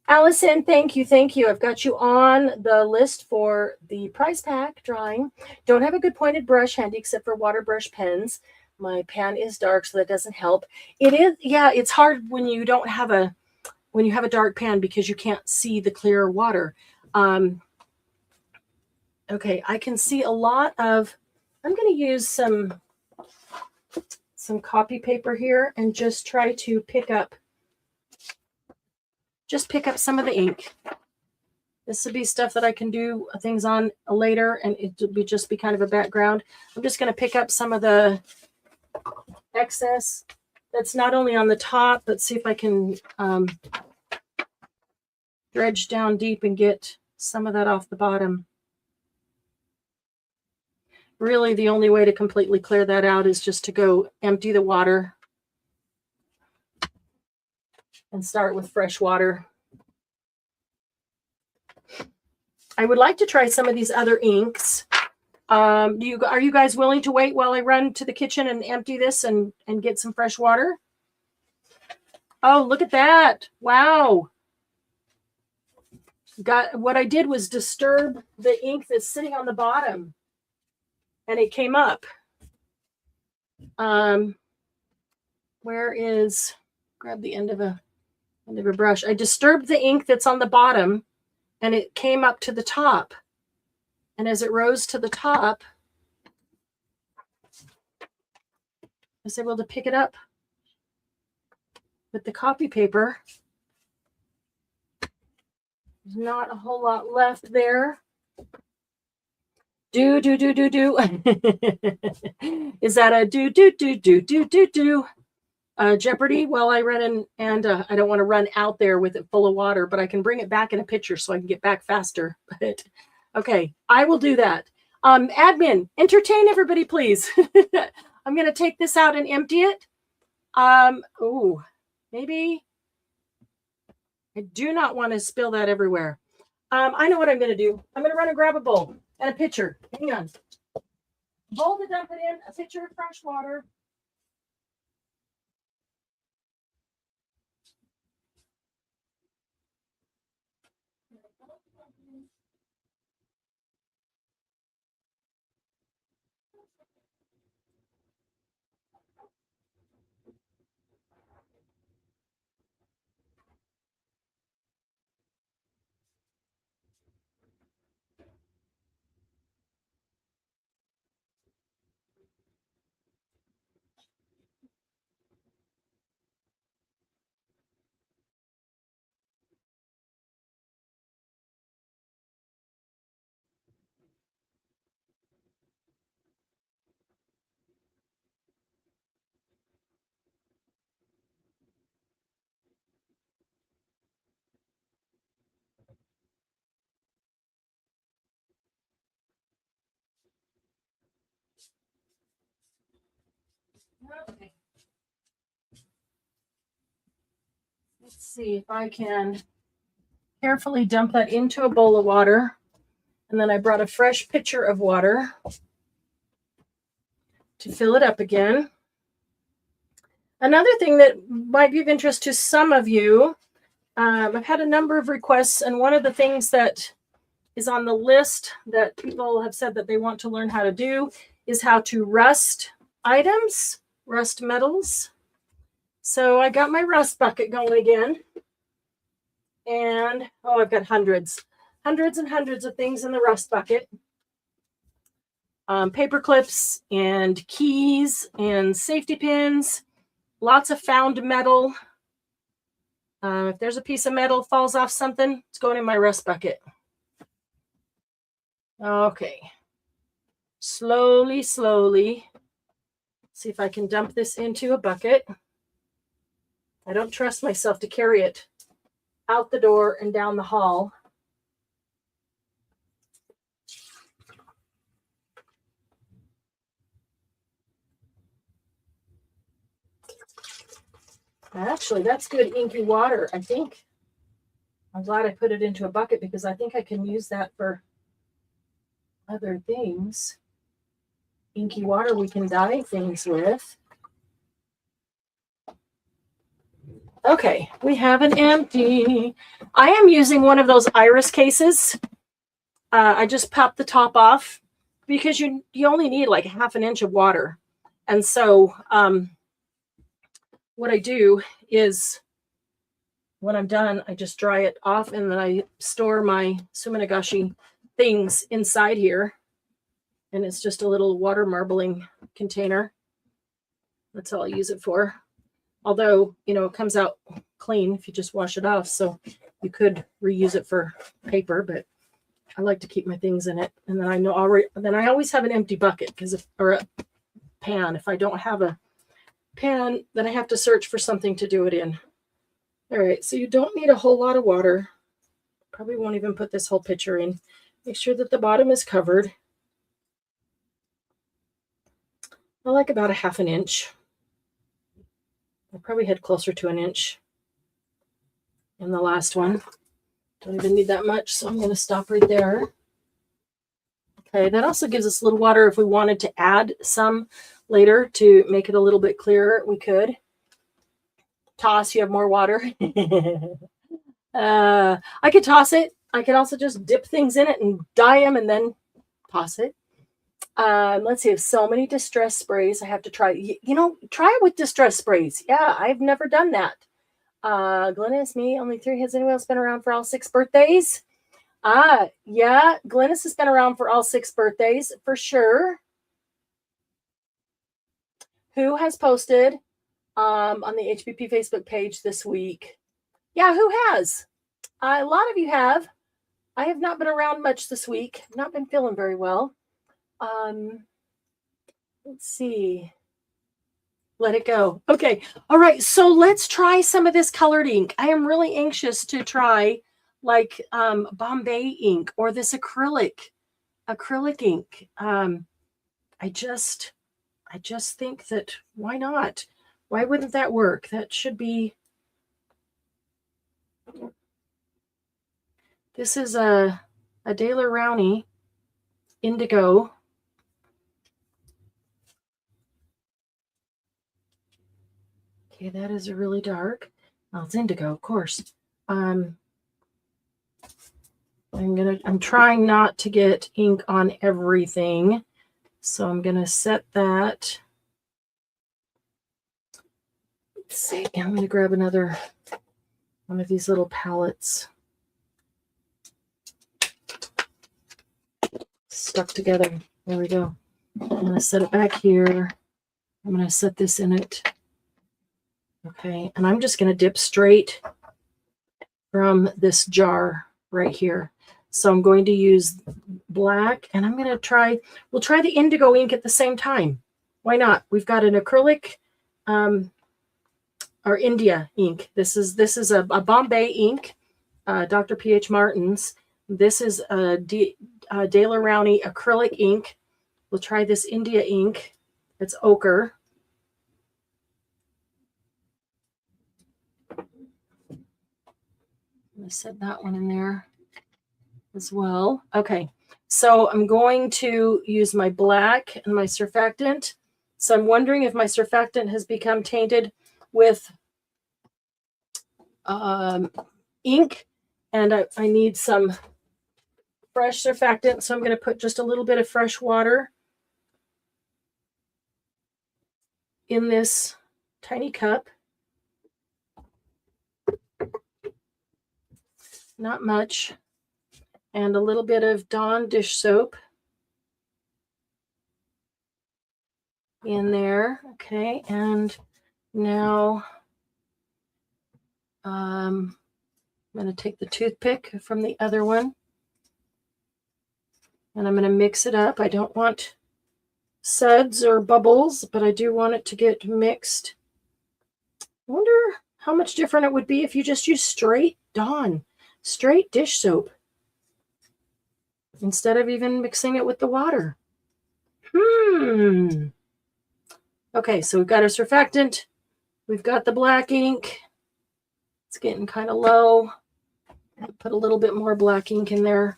Allison, thank you. Thank you. I've got you on the list for the prize pack drawing. Don't have a good pointed brush handy except for water brush pens. My pan is dark, so that doesn't help. It is, yeah, it's hard when you don't have when you have a dark pan because you can't see the clear water. Okay, I can see a lot of, I'm going to use some copy paper here and just try to pick up some of the ink. This would be stuff that I can do things on later, and it would just be kind of a background. I'm just going to pick up some of the excess that's not only on the top, but see if I can dredge down deep and get some of that off the bottom. Really, the only way to completely clear that out is just to go empty the water and start with fresh water. I would like to try some of these other inks. Are you guys willing to wait while I run to the kitchen and empty this and get some fresh water? Oh, look at that. Wow. What I did was disturb the ink that's sitting on the bottom, and it came up. Grab the end of a brush. I disturbed the ink that's on the bottom, and it came up to the top. And as it rose to the top, I was able to pick it up with the copy paper. There's not a whole lot left there. Do. Is that a do? Jeopardy? Well, I ran and I don't want to run out there with it full of water, but I can bring it back in a picture so I can get back faster. But okay, I will do that. Admin, entertain everybody, please. I'm going to take this out and empty it. Maybe I do not want to spill that everywhere. I know what I'm going to do. I'm going to run and grab a bowl and a pitcher. Hang on. Bowl to dump it in, a pitcher of fresh water. Let's see if I can carefully dump that into a bowl of water. And then I brought a fresh pitcher of water to fill it up again. Another thing that might be of interest to some of you, I've had a number of requests, and one of the things that is on the list that people have said that they want to learn how to do is how to rust items, rust metals. So I got my rust bucket going again. And, oh, I've got hundreds and hundreds of things in the rust bucket. Paper clips and keys and safety pins, lots of found metal. If there's a piece of metal falls off something, it's going in my rust bucket. Okay. Slowly. See if I can dump this into a bucket. I don't trust myself to carry it out the door and down the hall. Actually, that's good inky water, I think. I'm glad I put it into a bucket because I think I can use that for other things. Inky water we can dye things with. Okay, we have an empty. I am using one of those iris cases. I just popped the top off because you only need like ½ an inch of water. And so what I do is when I'm done, I just dry it off and then I store my SUMINAGASHI things inside here. And it's just a little water marbling container. That's all I use it for. Although, you know, it comes out clean if you just wash it off. So you could reuse it for paper, but I like to keep my things in it. And then I always have an empty bucket or a pan. If I don't have a pan, then I have to search for something to do it in. All right, so you don't need a whole lot of water. Probably won't even put this whole pitcher in. Make sure that the bottom is covered. I like about ½ an inch. I probably had closer to an inch in the last one. Don't even need that much, so I'm going to stop right there. Okay, that also gives us a little water if we wanted to add some later to make it a little bit clearer. We could. Toss, you have more water. I could toss it. I could also just dip things in it and dye them and then toss it. Let's see, I have so many distress sprays. I have to try, try it with distress sprays. Yeah, I've never done that. Glennis, me, only 3. Has anyone else been around for all 6 birthdays? Yeah, Glennis has been around for all 6 birthdays for sure. Who has posted on the HBP Facebook page this week? Yeah, who has? A lot of you have. I have not been around much this week. Not been feeling very well. Let's see. Let it go. Okay. All right. So let's try some of this colored ink. I am really anxious to try like Bombay ink or this acrylic ink. I just think that why not? Why wouldn't that work? That should be. This is a Daler Rowney indigo. Okay, that is a really dark. Well, it's indigo, of course. I'm trying not to get ink on everything. So I'm gonna set that. Let's see, I'm gonna grab another one of these little palettes. Stuck together. There we go. I'm gonna set it back here. I'm gonna set this in it. Okay, and I'm just gonna dip straight from this jar right here. So I'm going to use black and I'm gonna try, we'll try the indigo ink at the same time. Why not? We've got an acrylic or India ink. This is a Bombay ink, Dr. P.H. Martin's. This is a Daler Rowney acrylic ink. We'll try this India ink. It's ochre. going to set that one in there as well. Okay, so I'm going to use my black and my surfactant. So I'm wondering if my surfactant has become tainted with ink, and I need some fresh surfactant. So I'm going to put just a little bit of fresh water in this tiny cup. Not much. And a little bit of Dawn dish soap in there. Okay, and now I'm going to take the toothpick from the other one, and I'm going to mix it up. I don't want suds or bubbles, but I do want it to get mixed. I wonder how much different it would be if you just use straight Dawn, straight dish soap, instead of even mixing it with the water. Okay, so we've got our surfactant. We've got the black ink. It's getting kind of low. I'll put a little bit more black ink in there.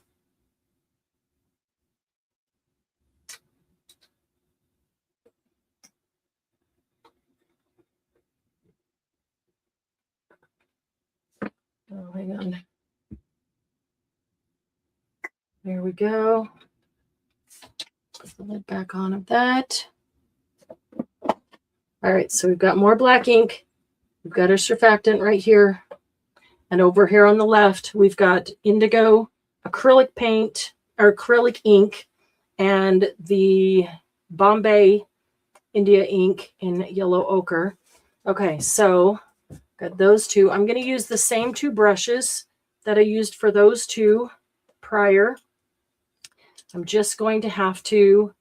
Oh, hang on. There we go. Put the lid back on of that. All right, so we've got more black ink. We've got our surfactant right here. And over here on the left, we've got indigo acrylic paint or acrylic ink and the Bombay India ink in yellow ochre. Okay, so got those two. I'm going to use the same two brushes that I used for those two prior. I'm just going to have to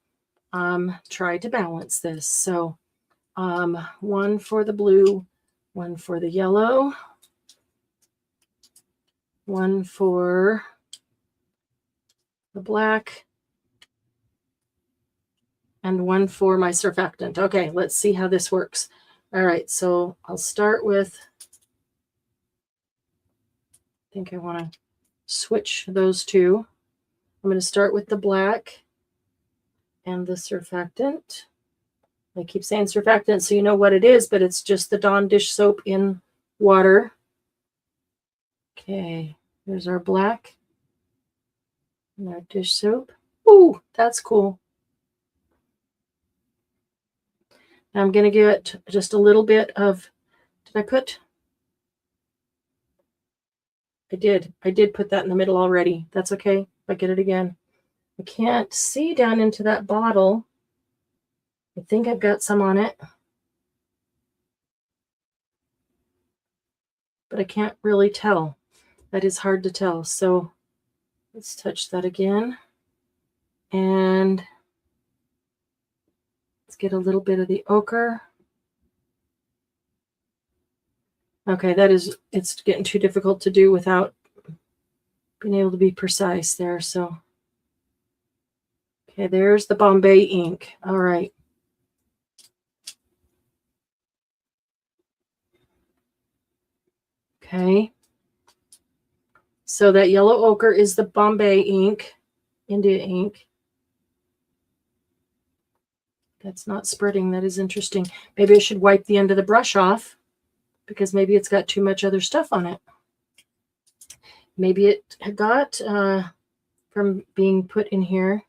try to balance this. So one for the blue, one for the yellow, one for the black, and one for my surfactant. Okay, let's see how this works. All right, so I'll start with, I think I want to switch those two. I'm going to start with the black and the surfactant. I keep saying surfactant so you know what it is, but it's just the Dawn dish soap in water. Okay, there's our black and our dish soap. Ooh, that's cool. Now I'm going to get just a little bit of, did I put? I did put that in the middle already. That's okay. If I get it again. I can't see down into that bottle. I think I've got some on it, but I can't really tell. That is hard to tell. So let's touch that again. And let's get a little bit of the ochre. Okay, it's getting too difficult to do without being able to be precise there. So, okay, there's the Bombay ink. All right. Okay. So that yellow ochre is the Bombay ink, India ink. That's not spreading. That is interesting. Maybe I should wipe the end of the brush off because maybe it's got too much other stuff on it. Maybe it got, from being put in here,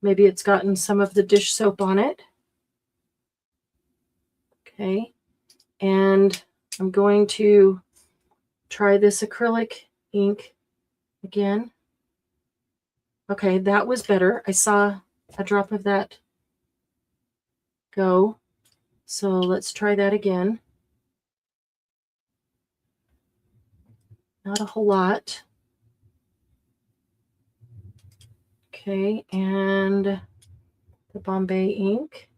maybe it's gotten some of the dish soap on it. Okay. And I'm going to try this acrylic ink again. Okay, that was better. I saw a drop of that go. So let's try that again. Not a whole lot. Okay, and the Bombay ink.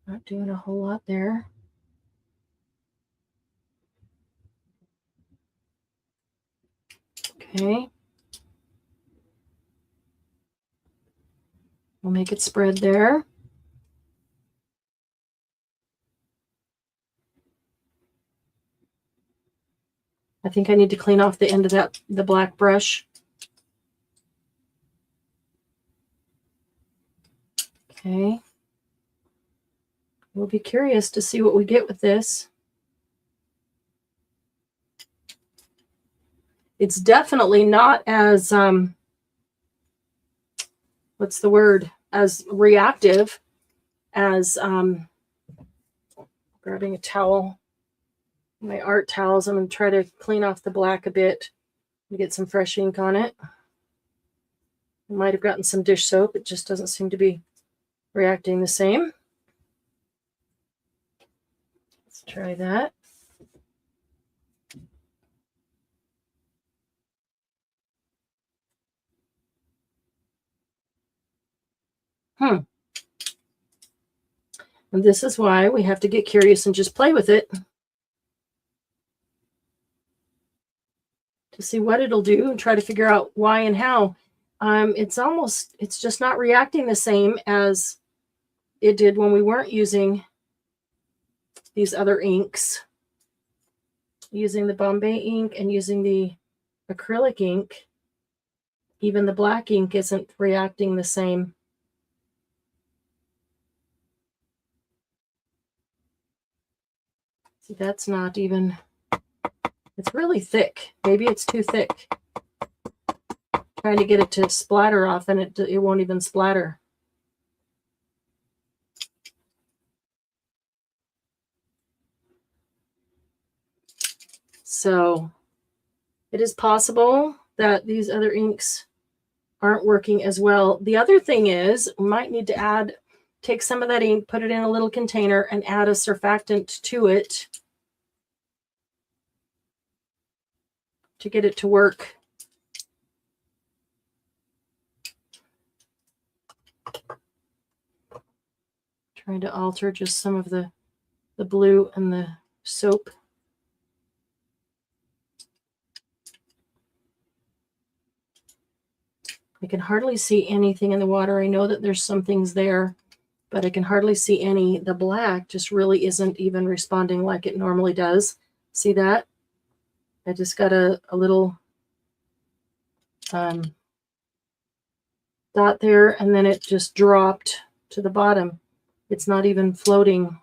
Not doing a whole lot there. Okay. We'll make it spread there. I think I need to clean off the end of the black brush. Okay. We'll be curious to see what we get with this. It's definitely not as, what's the word, as reactive as, grabbing a towel, my art towels. I'm going to try to clean off the black a bit and get some fresh ink on it. I might have gotten some dish soap. It just doesn't seem to be reacting the same. Let's try that. And this is why we have to get curious and just play with it to see what it'll do and try to figure out why and how. It's just not reacting the same as it did when we weren't using these other inks, using the Bombay ink and using the acrylic ink. Even the black ink isn't reacting the same. See, that's not even, it's really thick. Maybe it's too thick. Trying to get it to splatter off, and it won't even splatter. So it is possible that these other inks aren't working as well. The other thing is, we might need to take some of that ink, put it in a little container, and add a surfactant to it to get it to work. Trying to alter just some of the blue and the soap. I can hardly see anything in the water. I know that there's some things there, but I can hardly see any. The black just really isn't even responding like it normally does. See that? I just got a little dot there, and then it just dropped to the bottom. It's not even floating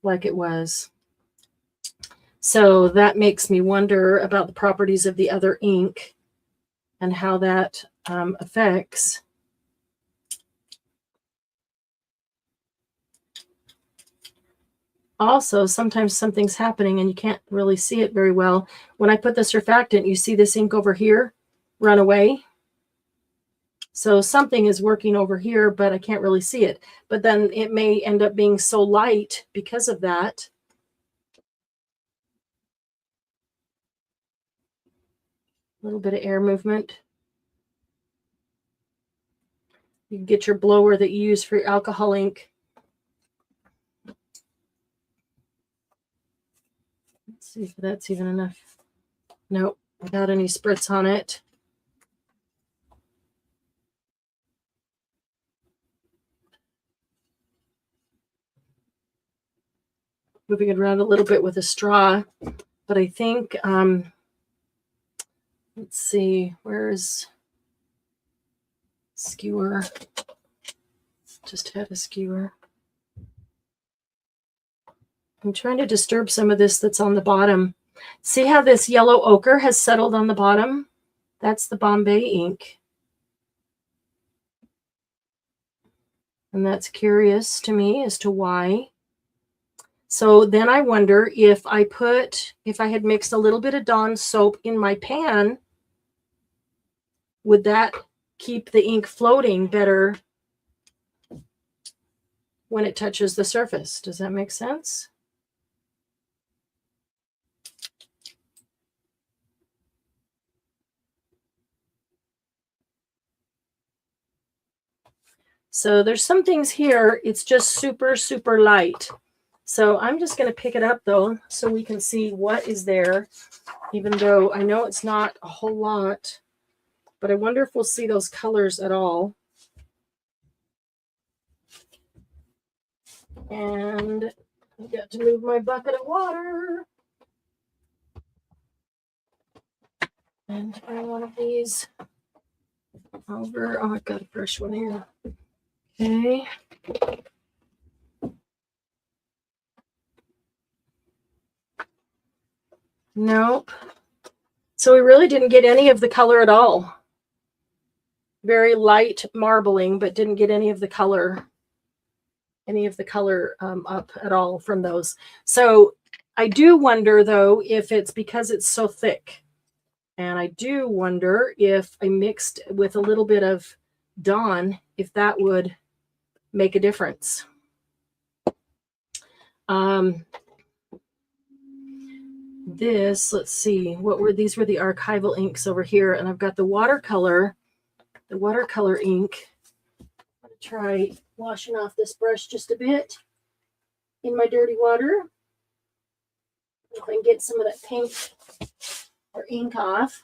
like it was. So that makes me wonder about the properties of the other ink and how that affects. Also, sometimes something's happening and you can't really see it very well. When I put the surfactant, you see this ink over here run away. So something is working over here, but I can't really see it. But then it may end up being so light because of that. A little bit of air movement. You can get your blower that you use for your alcohol ink. Let's see if that's even enough. Nope, without any spritz on it. Moving it around a little bit with a straw, but I think, let's see, where's skewer? Just had a skewer. I'm trying to disturb some of this that's on the bottom. See how this yellow ochre has settled on the bottom? That's the Bombay ink. And that's curious to me as to why. So then I wonder if I had mixed a little bit of Dawn soap in my pan, would that keep the ink floating better when it touches the surface? Does that make sense? So there's some things here, it's just super, super light. So I'm just going to pick it up, though, so we can see what is there, even though I know it's not a whole lot. But I wonder if we'll see those colors at all. And I got to move my bucket of water. And try one of these over. Oh, I've got a fresh one here. Okay. Nope. So we really didn't get any of the color at all. Very light marbling, but didn't get any of the color up at all from those. So I do wonder, though, if it's because it's so thick. And I do wonder if I mixed with a little bit of Dawn, if that would make a difference. Let's see, these were the archival inks over here, and I've got the watercolor ink. I'm going to try washing off this brush just a bit in my dirty water. If I can get some of that paint or ink off.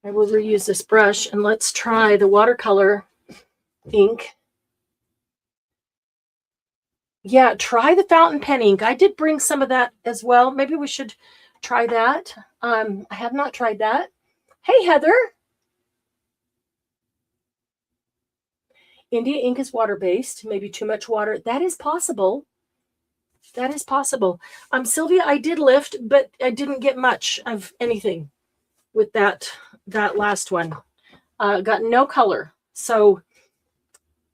I will reuse this brush, and let's try the watercolor ink. Yeah, try the fountain pen ink. I did bring some of that as well. Maybe we should try that. I have not tried that. Hey, Heather. India ink is water-based, maybe too much water. That is possible. That is possible. Sylvia, I did lift, but I didn't get much of anything with that last one. Got no color. So,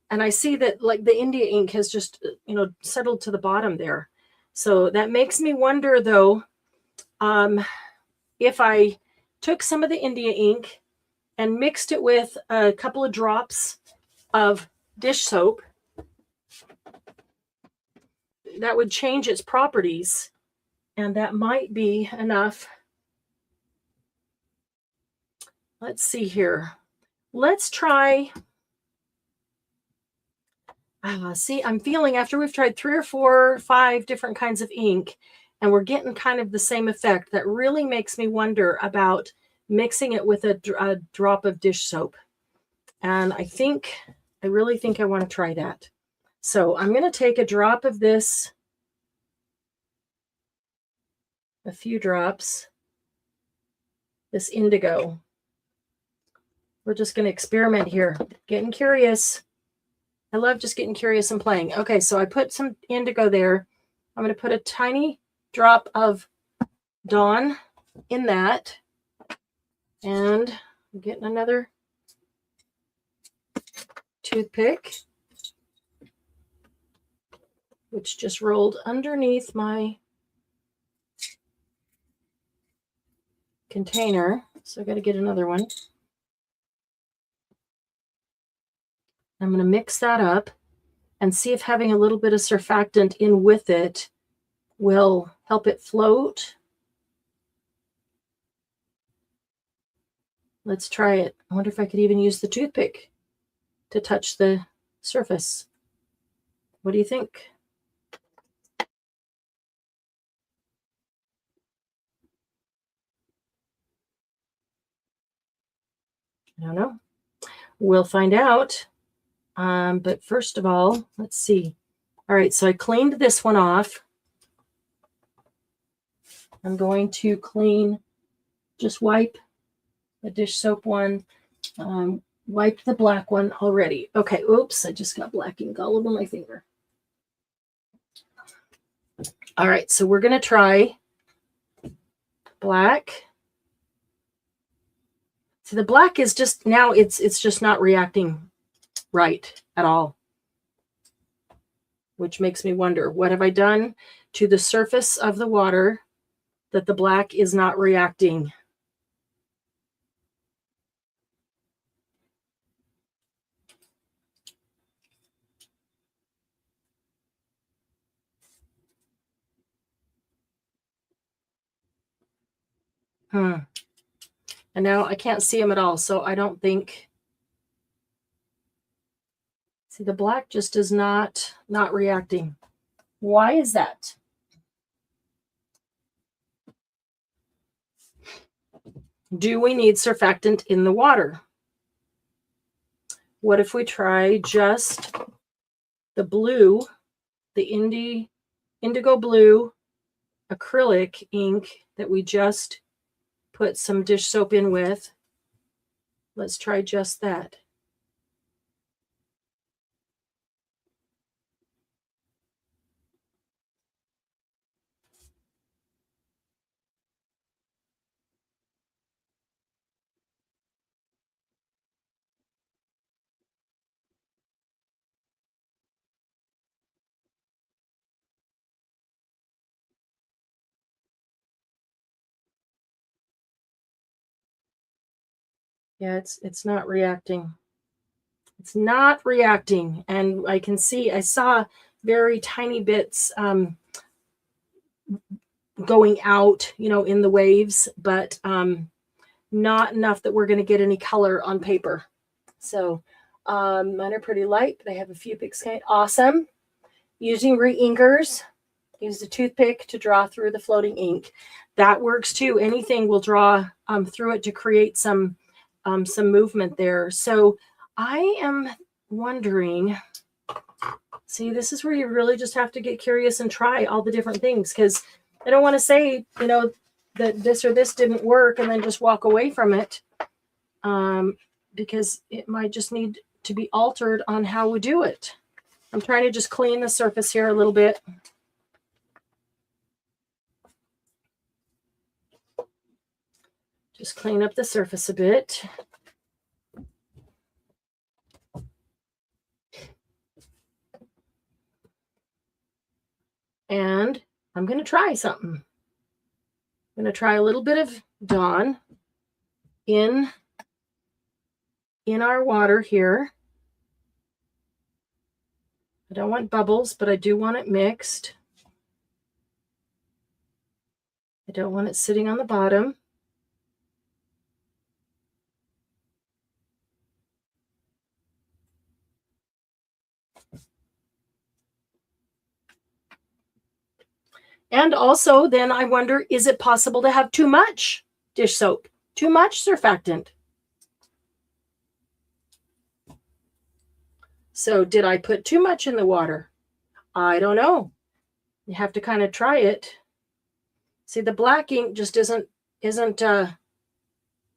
and I see that like the India ink has just, settled to the bottom there. So that makes me wonder, though, if I took some of the India ink and mixed it with a couple of drops of dish soap, that would change its properties, and that might be enough. Let's see here. Let's try. See, I'm feeling after we've tried 3 or 4 or 5 different kinds of ink, and we're getting kind of the same effect, that really makes me wonder about mixing it with a drop of dish soap. And I really think I want to try that. So I'm going to take a drop of this, a few drops, this indigo. We're just going to experiment here, getting curious. I love just getting curious and playing. Okay, so I put some indigo there. I'm going to put a tiny drop of Dawn in that. And I'm getting another toothpick, which just rolled underneath my container. So I got to get another one. I'm going to mix that up and see if having a little bit of surfactant in with it will help it float. Let's try it. I wonder if I could even use the toothpick to touch the surface. What do you think? I don't know. We'll find out. But first of all, let's see. All right, so I cleaned this one off. I'm going to just wipe the dish soap one. Wiped the black one already. Okay, oops, I just got black ink all over my finger. All right, so we're going to try black. See, the black is just, now it's just not reacting right at all, which makes me wonder, what have I done to the surface of the water that the black is not reacting? And now I can't see them at all, so I don't think. See, the black just is not reacting. Why is that? Do we need surfactant in the water? What if we try just the blue, the indigo blue acrylic ink that we just put some dish soap in with. Let's try just that. Yeah, it's not reacting. It's not reacting. And I can see, I saw very tiny bits going out, you know, in the waves, but not enough that we're going to get any color on paper. So mine are pretty light, but I have a few picks. Awesome. Using re-inkers. Use the toothpick to draw through the floating ink. That works too. Anything will draw through it to create some movement there. So I am wondering, see, this is where you really just have to get curious and try all the different things, because I don't want to say, you know, that this or this didn't work and then just walk away from it, because it might just need to be altered on how we do it. I'm trying to just clean the surface here a little bit. Just clean up the surface a bit. And I'm going to try something. I'm going to try a little bit of Dawn in our water here. I don't want bubbles, but I do want it mixed. I don't want it sitting on the bottom. And also then I wonder, is it possible to have too much dish soap, too much surfactant? So did I put too much in the water? I don't know. You have to kind of try it. See, the black ink just isn't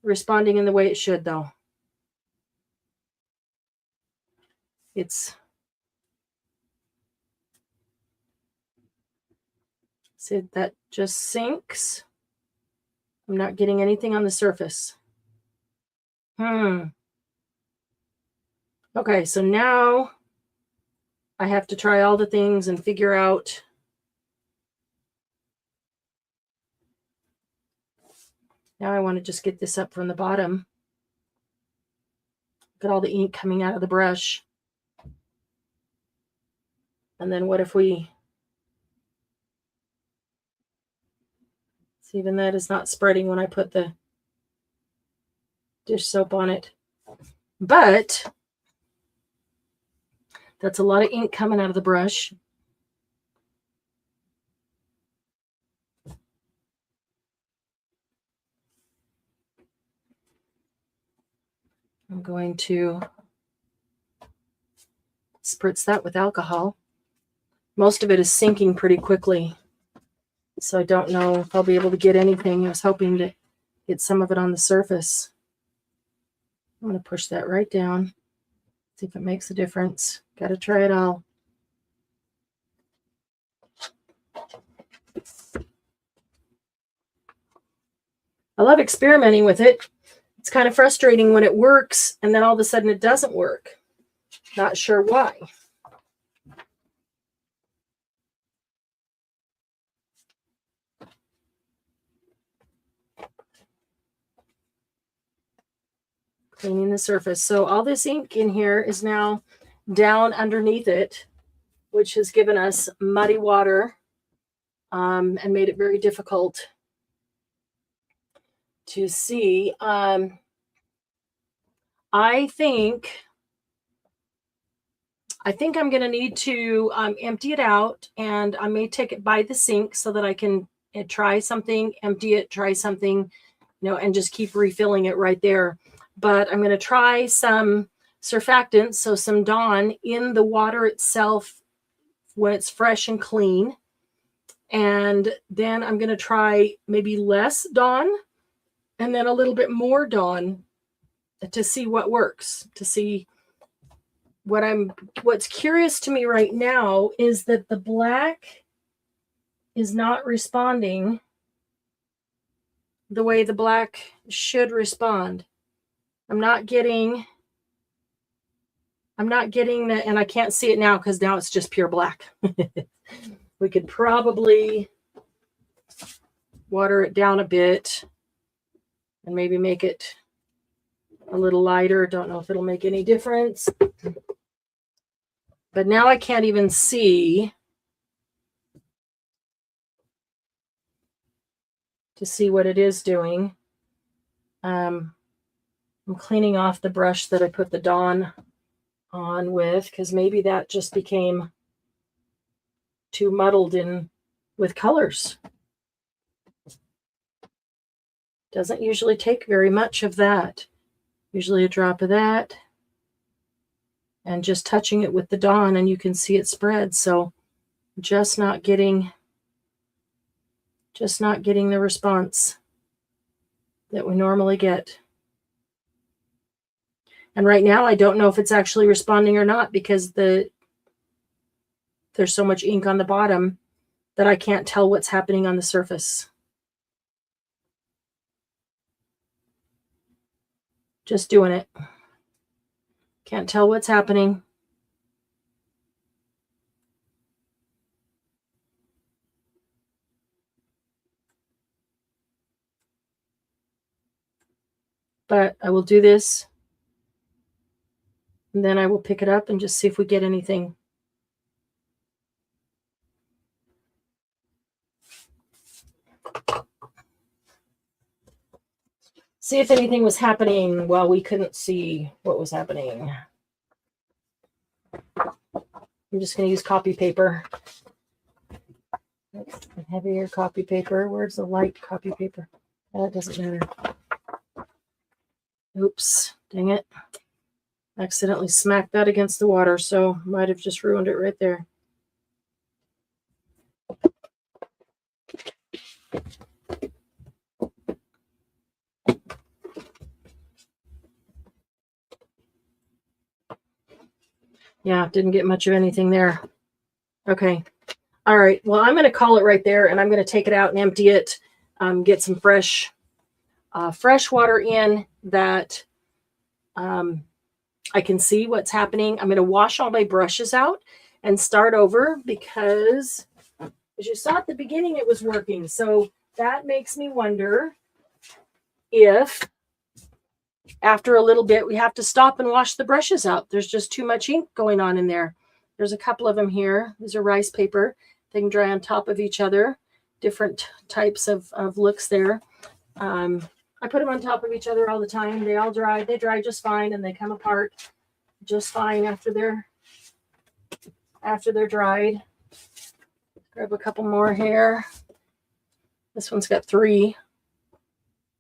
responding in the way it should, though. See, that just sinks. I'm not getting anything on the surface. Okay, so now I have to try all the things and figure out. Now I want to just get this up from the bottom. Look at all the ink coming out of the brush. And then what if we... See, even that is not spreading when I put the dish soap on it. But that's a lot of ink coming out of the brush. I'm going to spritz that with alcohol. Most of it is sinking pretty quickly, so I don't know if I'll be able to get anything. I was hoping to get some of it on the surface. I'm going to push that right down, see if it makes a difference. Got to try it all. I love experimenting with it. It's kind of frustrating when it works and then all of a sudden it doesn't work. Not sure why. Cleaning the surface. So all this ink in here is now down underneath it, which has given us muddy water and made it very difficult to see. I think I'm going to need to empty it out, and I may take it by the sink so that I can try something, empty it, try something, you know, and just keep refilling it right there. But I'm going to try some surfactants, so some Dawn in the water itself when it's fresh and clean. And then I'm going to try maybe less Dawn and then a little bit more Dawn to see what works, to see what's curious to me right now is that the black is not responding the way the black should respond. I'm not getting that, and I can't see it now because now it's just pure black. We could probably water it down a bit and maybe make it a little lighter. Don't know if it'll make any difference. But now I can't even see to see what it is doing. I'm cleaning off the brush that I put the Dawn on with because maybe that just became too muddled in with colors. Doesn't usually take very much of that. Usually a drop of that and just touching it with the Dawn and you can see it spread. So just not getting the response that we normally get. And right now I don't know if it's actually responding or not because there's so much ink on the bottom that I can't tell what's happening on the surface. Just doing it. Can't tell what's happening. But I will do this. And then I will pick it up and just see if we get anything. See if anything was happening while we couldn't see what was happening. I'm just going to use copy paper. That's heavier copy paper. Where's the light copy paper? That doesn't matter. Oops, dang it. Accidentally smacked that against the water, so might have just ruined it right there. Yeah, didn't get much of anything there. Okay. All right. Well, I'm going to call it right there, and I'm going to take it out and empty it, get some fresh water in that I can see what's happening. I'm going to wash all my brushes out and start over because, as you saw at the beginning, it was working. So that makes me wonder if after a little bit, we have to stop and wash the brushes out. There's just too much ink going on in there. There's a couple of them here. These are rice paper. They can dry on top of each other. Different types of looks there. I put them on top of each other all the time. They all dry. They dry just fine, and they come apart just fine after they're dried. Grab a couple more here. This one's got 3.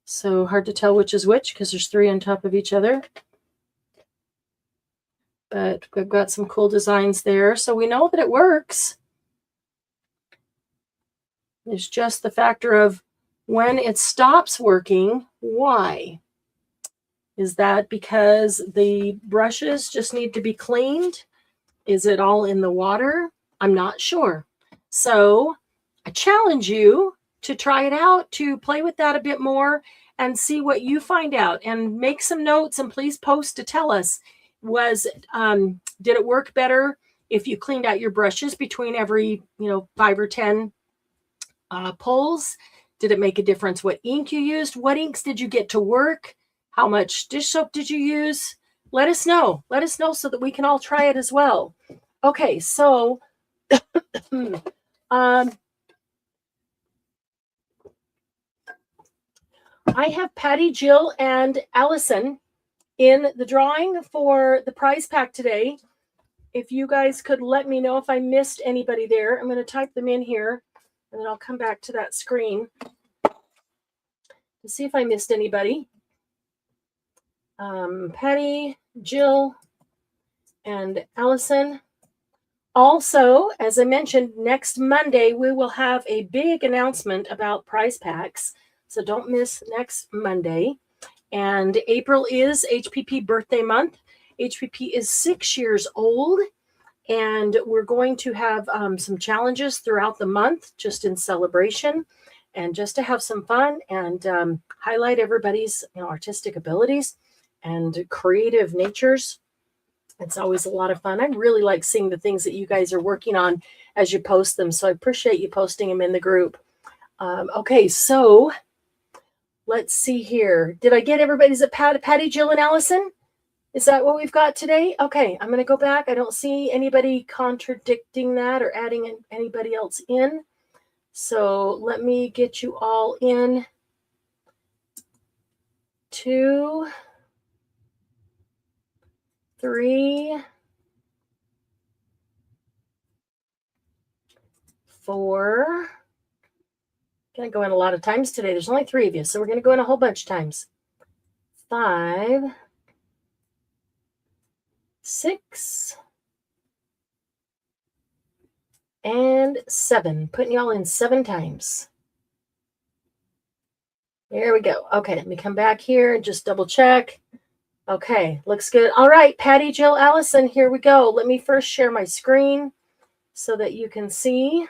So hard to tell which is which because there's 3 on top of each other. But we've got some cool designs there. So we know that it works. It's just the factor of when it stops working, why? Is that because the brushes just need to be cleaned? Is it all in the water? I'm not sure. So I challenge you to try it out, to play with that a bit more and see what you find out, and make some notes, and please post to tell us, did it work better if you cleaned out your brushes between every 5 or 10 pulls? Did it make a difference what ink you used? What inks did you get to work? How much dish soap did you use? Let us know. Let us know so that we can all try it as well. Okay, so I have Patty, Jill, and Allison in the drawing for the prize pack today. If you guys could let me know if I missed anybody there. I'm going to type them in here, and then I'll come back to that screen to see if I missed anybody. Patty, Jill, and Allison. Also, as I mentioned, next Monday we will have a big announcement about prize packs. So don't miss next Monday. And April is HPP birthday month. HPP is 6 years old, and we're going to have some challenges throughout the month just in celebration and just to have some fun and highlight everybody's artistic abilities and creative natures. It's always a lot of fun. I really like seeing the things that you guys are working on as you post them. So I appreciate you posting them in the group. Okay, so let's see here. Did I get everybody? Is it Patty, Jill, and Allison? Is that what we've got today? Okay, I'm going to go back. I don't see anybody contradicting that or adding anybody else in. So let me get you all in. 2, 3, 4. Going to go in a lot of times today. There's only 3 of you, so we're going to go in a whole bunch of times. 5, 6, and 7. Putting y'all in 7 times. There we go. Okay, let me come back here and just double check. Okay, looks good. All right, Patty, Jill, Allison, here we go. Let me first share my screen so that you can see.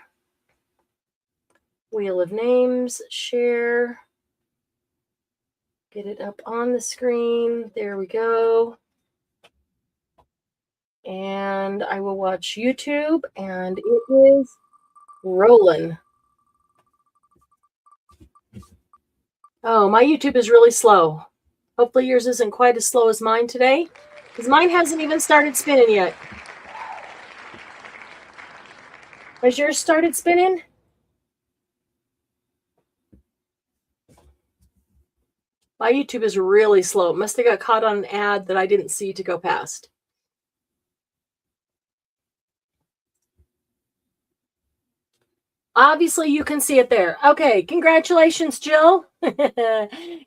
Wheel of Names, share. Get it up on the screen. There we go. And I will watch YouTube, and it is rolling. Oh, my YouTube is really slow. Hopefully yours isn't quite as slow as mine today, because mine hasn't even started spinning yet. Has yours started spinning? My YouTube is really slow. It must have got caught on an ad that I didn't see to go past. Obviously, you can see it there. Okay, congratulations, Jill.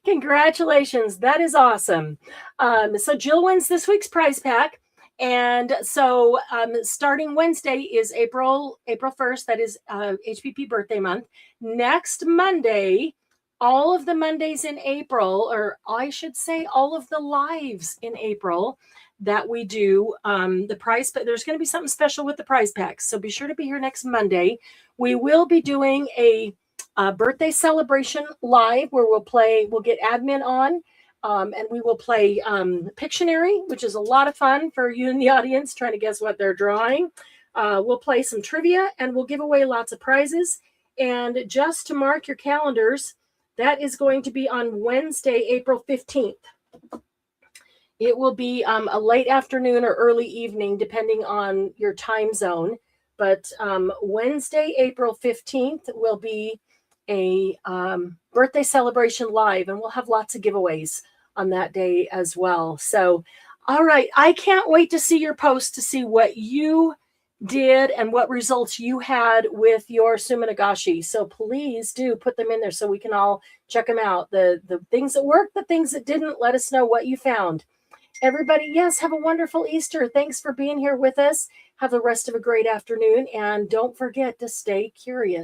Congratulations. That is awesome. So Jill wins this week's prize pack. And so starting Wednesday is April 1st. That is HPP birthday month. Next Monday, all of the Mondays in April, or I should say all of the lives in April that we do, the prize, but there's going to be something special with the prize packs. So be sure to be here next Monday. We will be doing a birthday celebration live where we'll get admin on, and we will play Pictionary, which is a lot of fun for you in the audience trying to guess what they're drawing. We'll play some trivia, and we'll give away lots of prizes. And just to mark your calendars, that is going to be on Wednesday, April 15th. It will be a late afternoon or early evening, depending on your time zone. But Wednesday, April 15th will be a birthday celebration live, and we'll have lots of giveaways on that day as well. So, all right, I can't wait to see your post to see what you did and what results you had with your SUMINAGASHI. So please do put them in there so we can all check them out. The things that worked, the things that didn't, let us know what you found. Everybody, yes, have a wonderful Easter. Thanks for being here with us. Have the rest of a great afternoon, and don't forget to stay curious.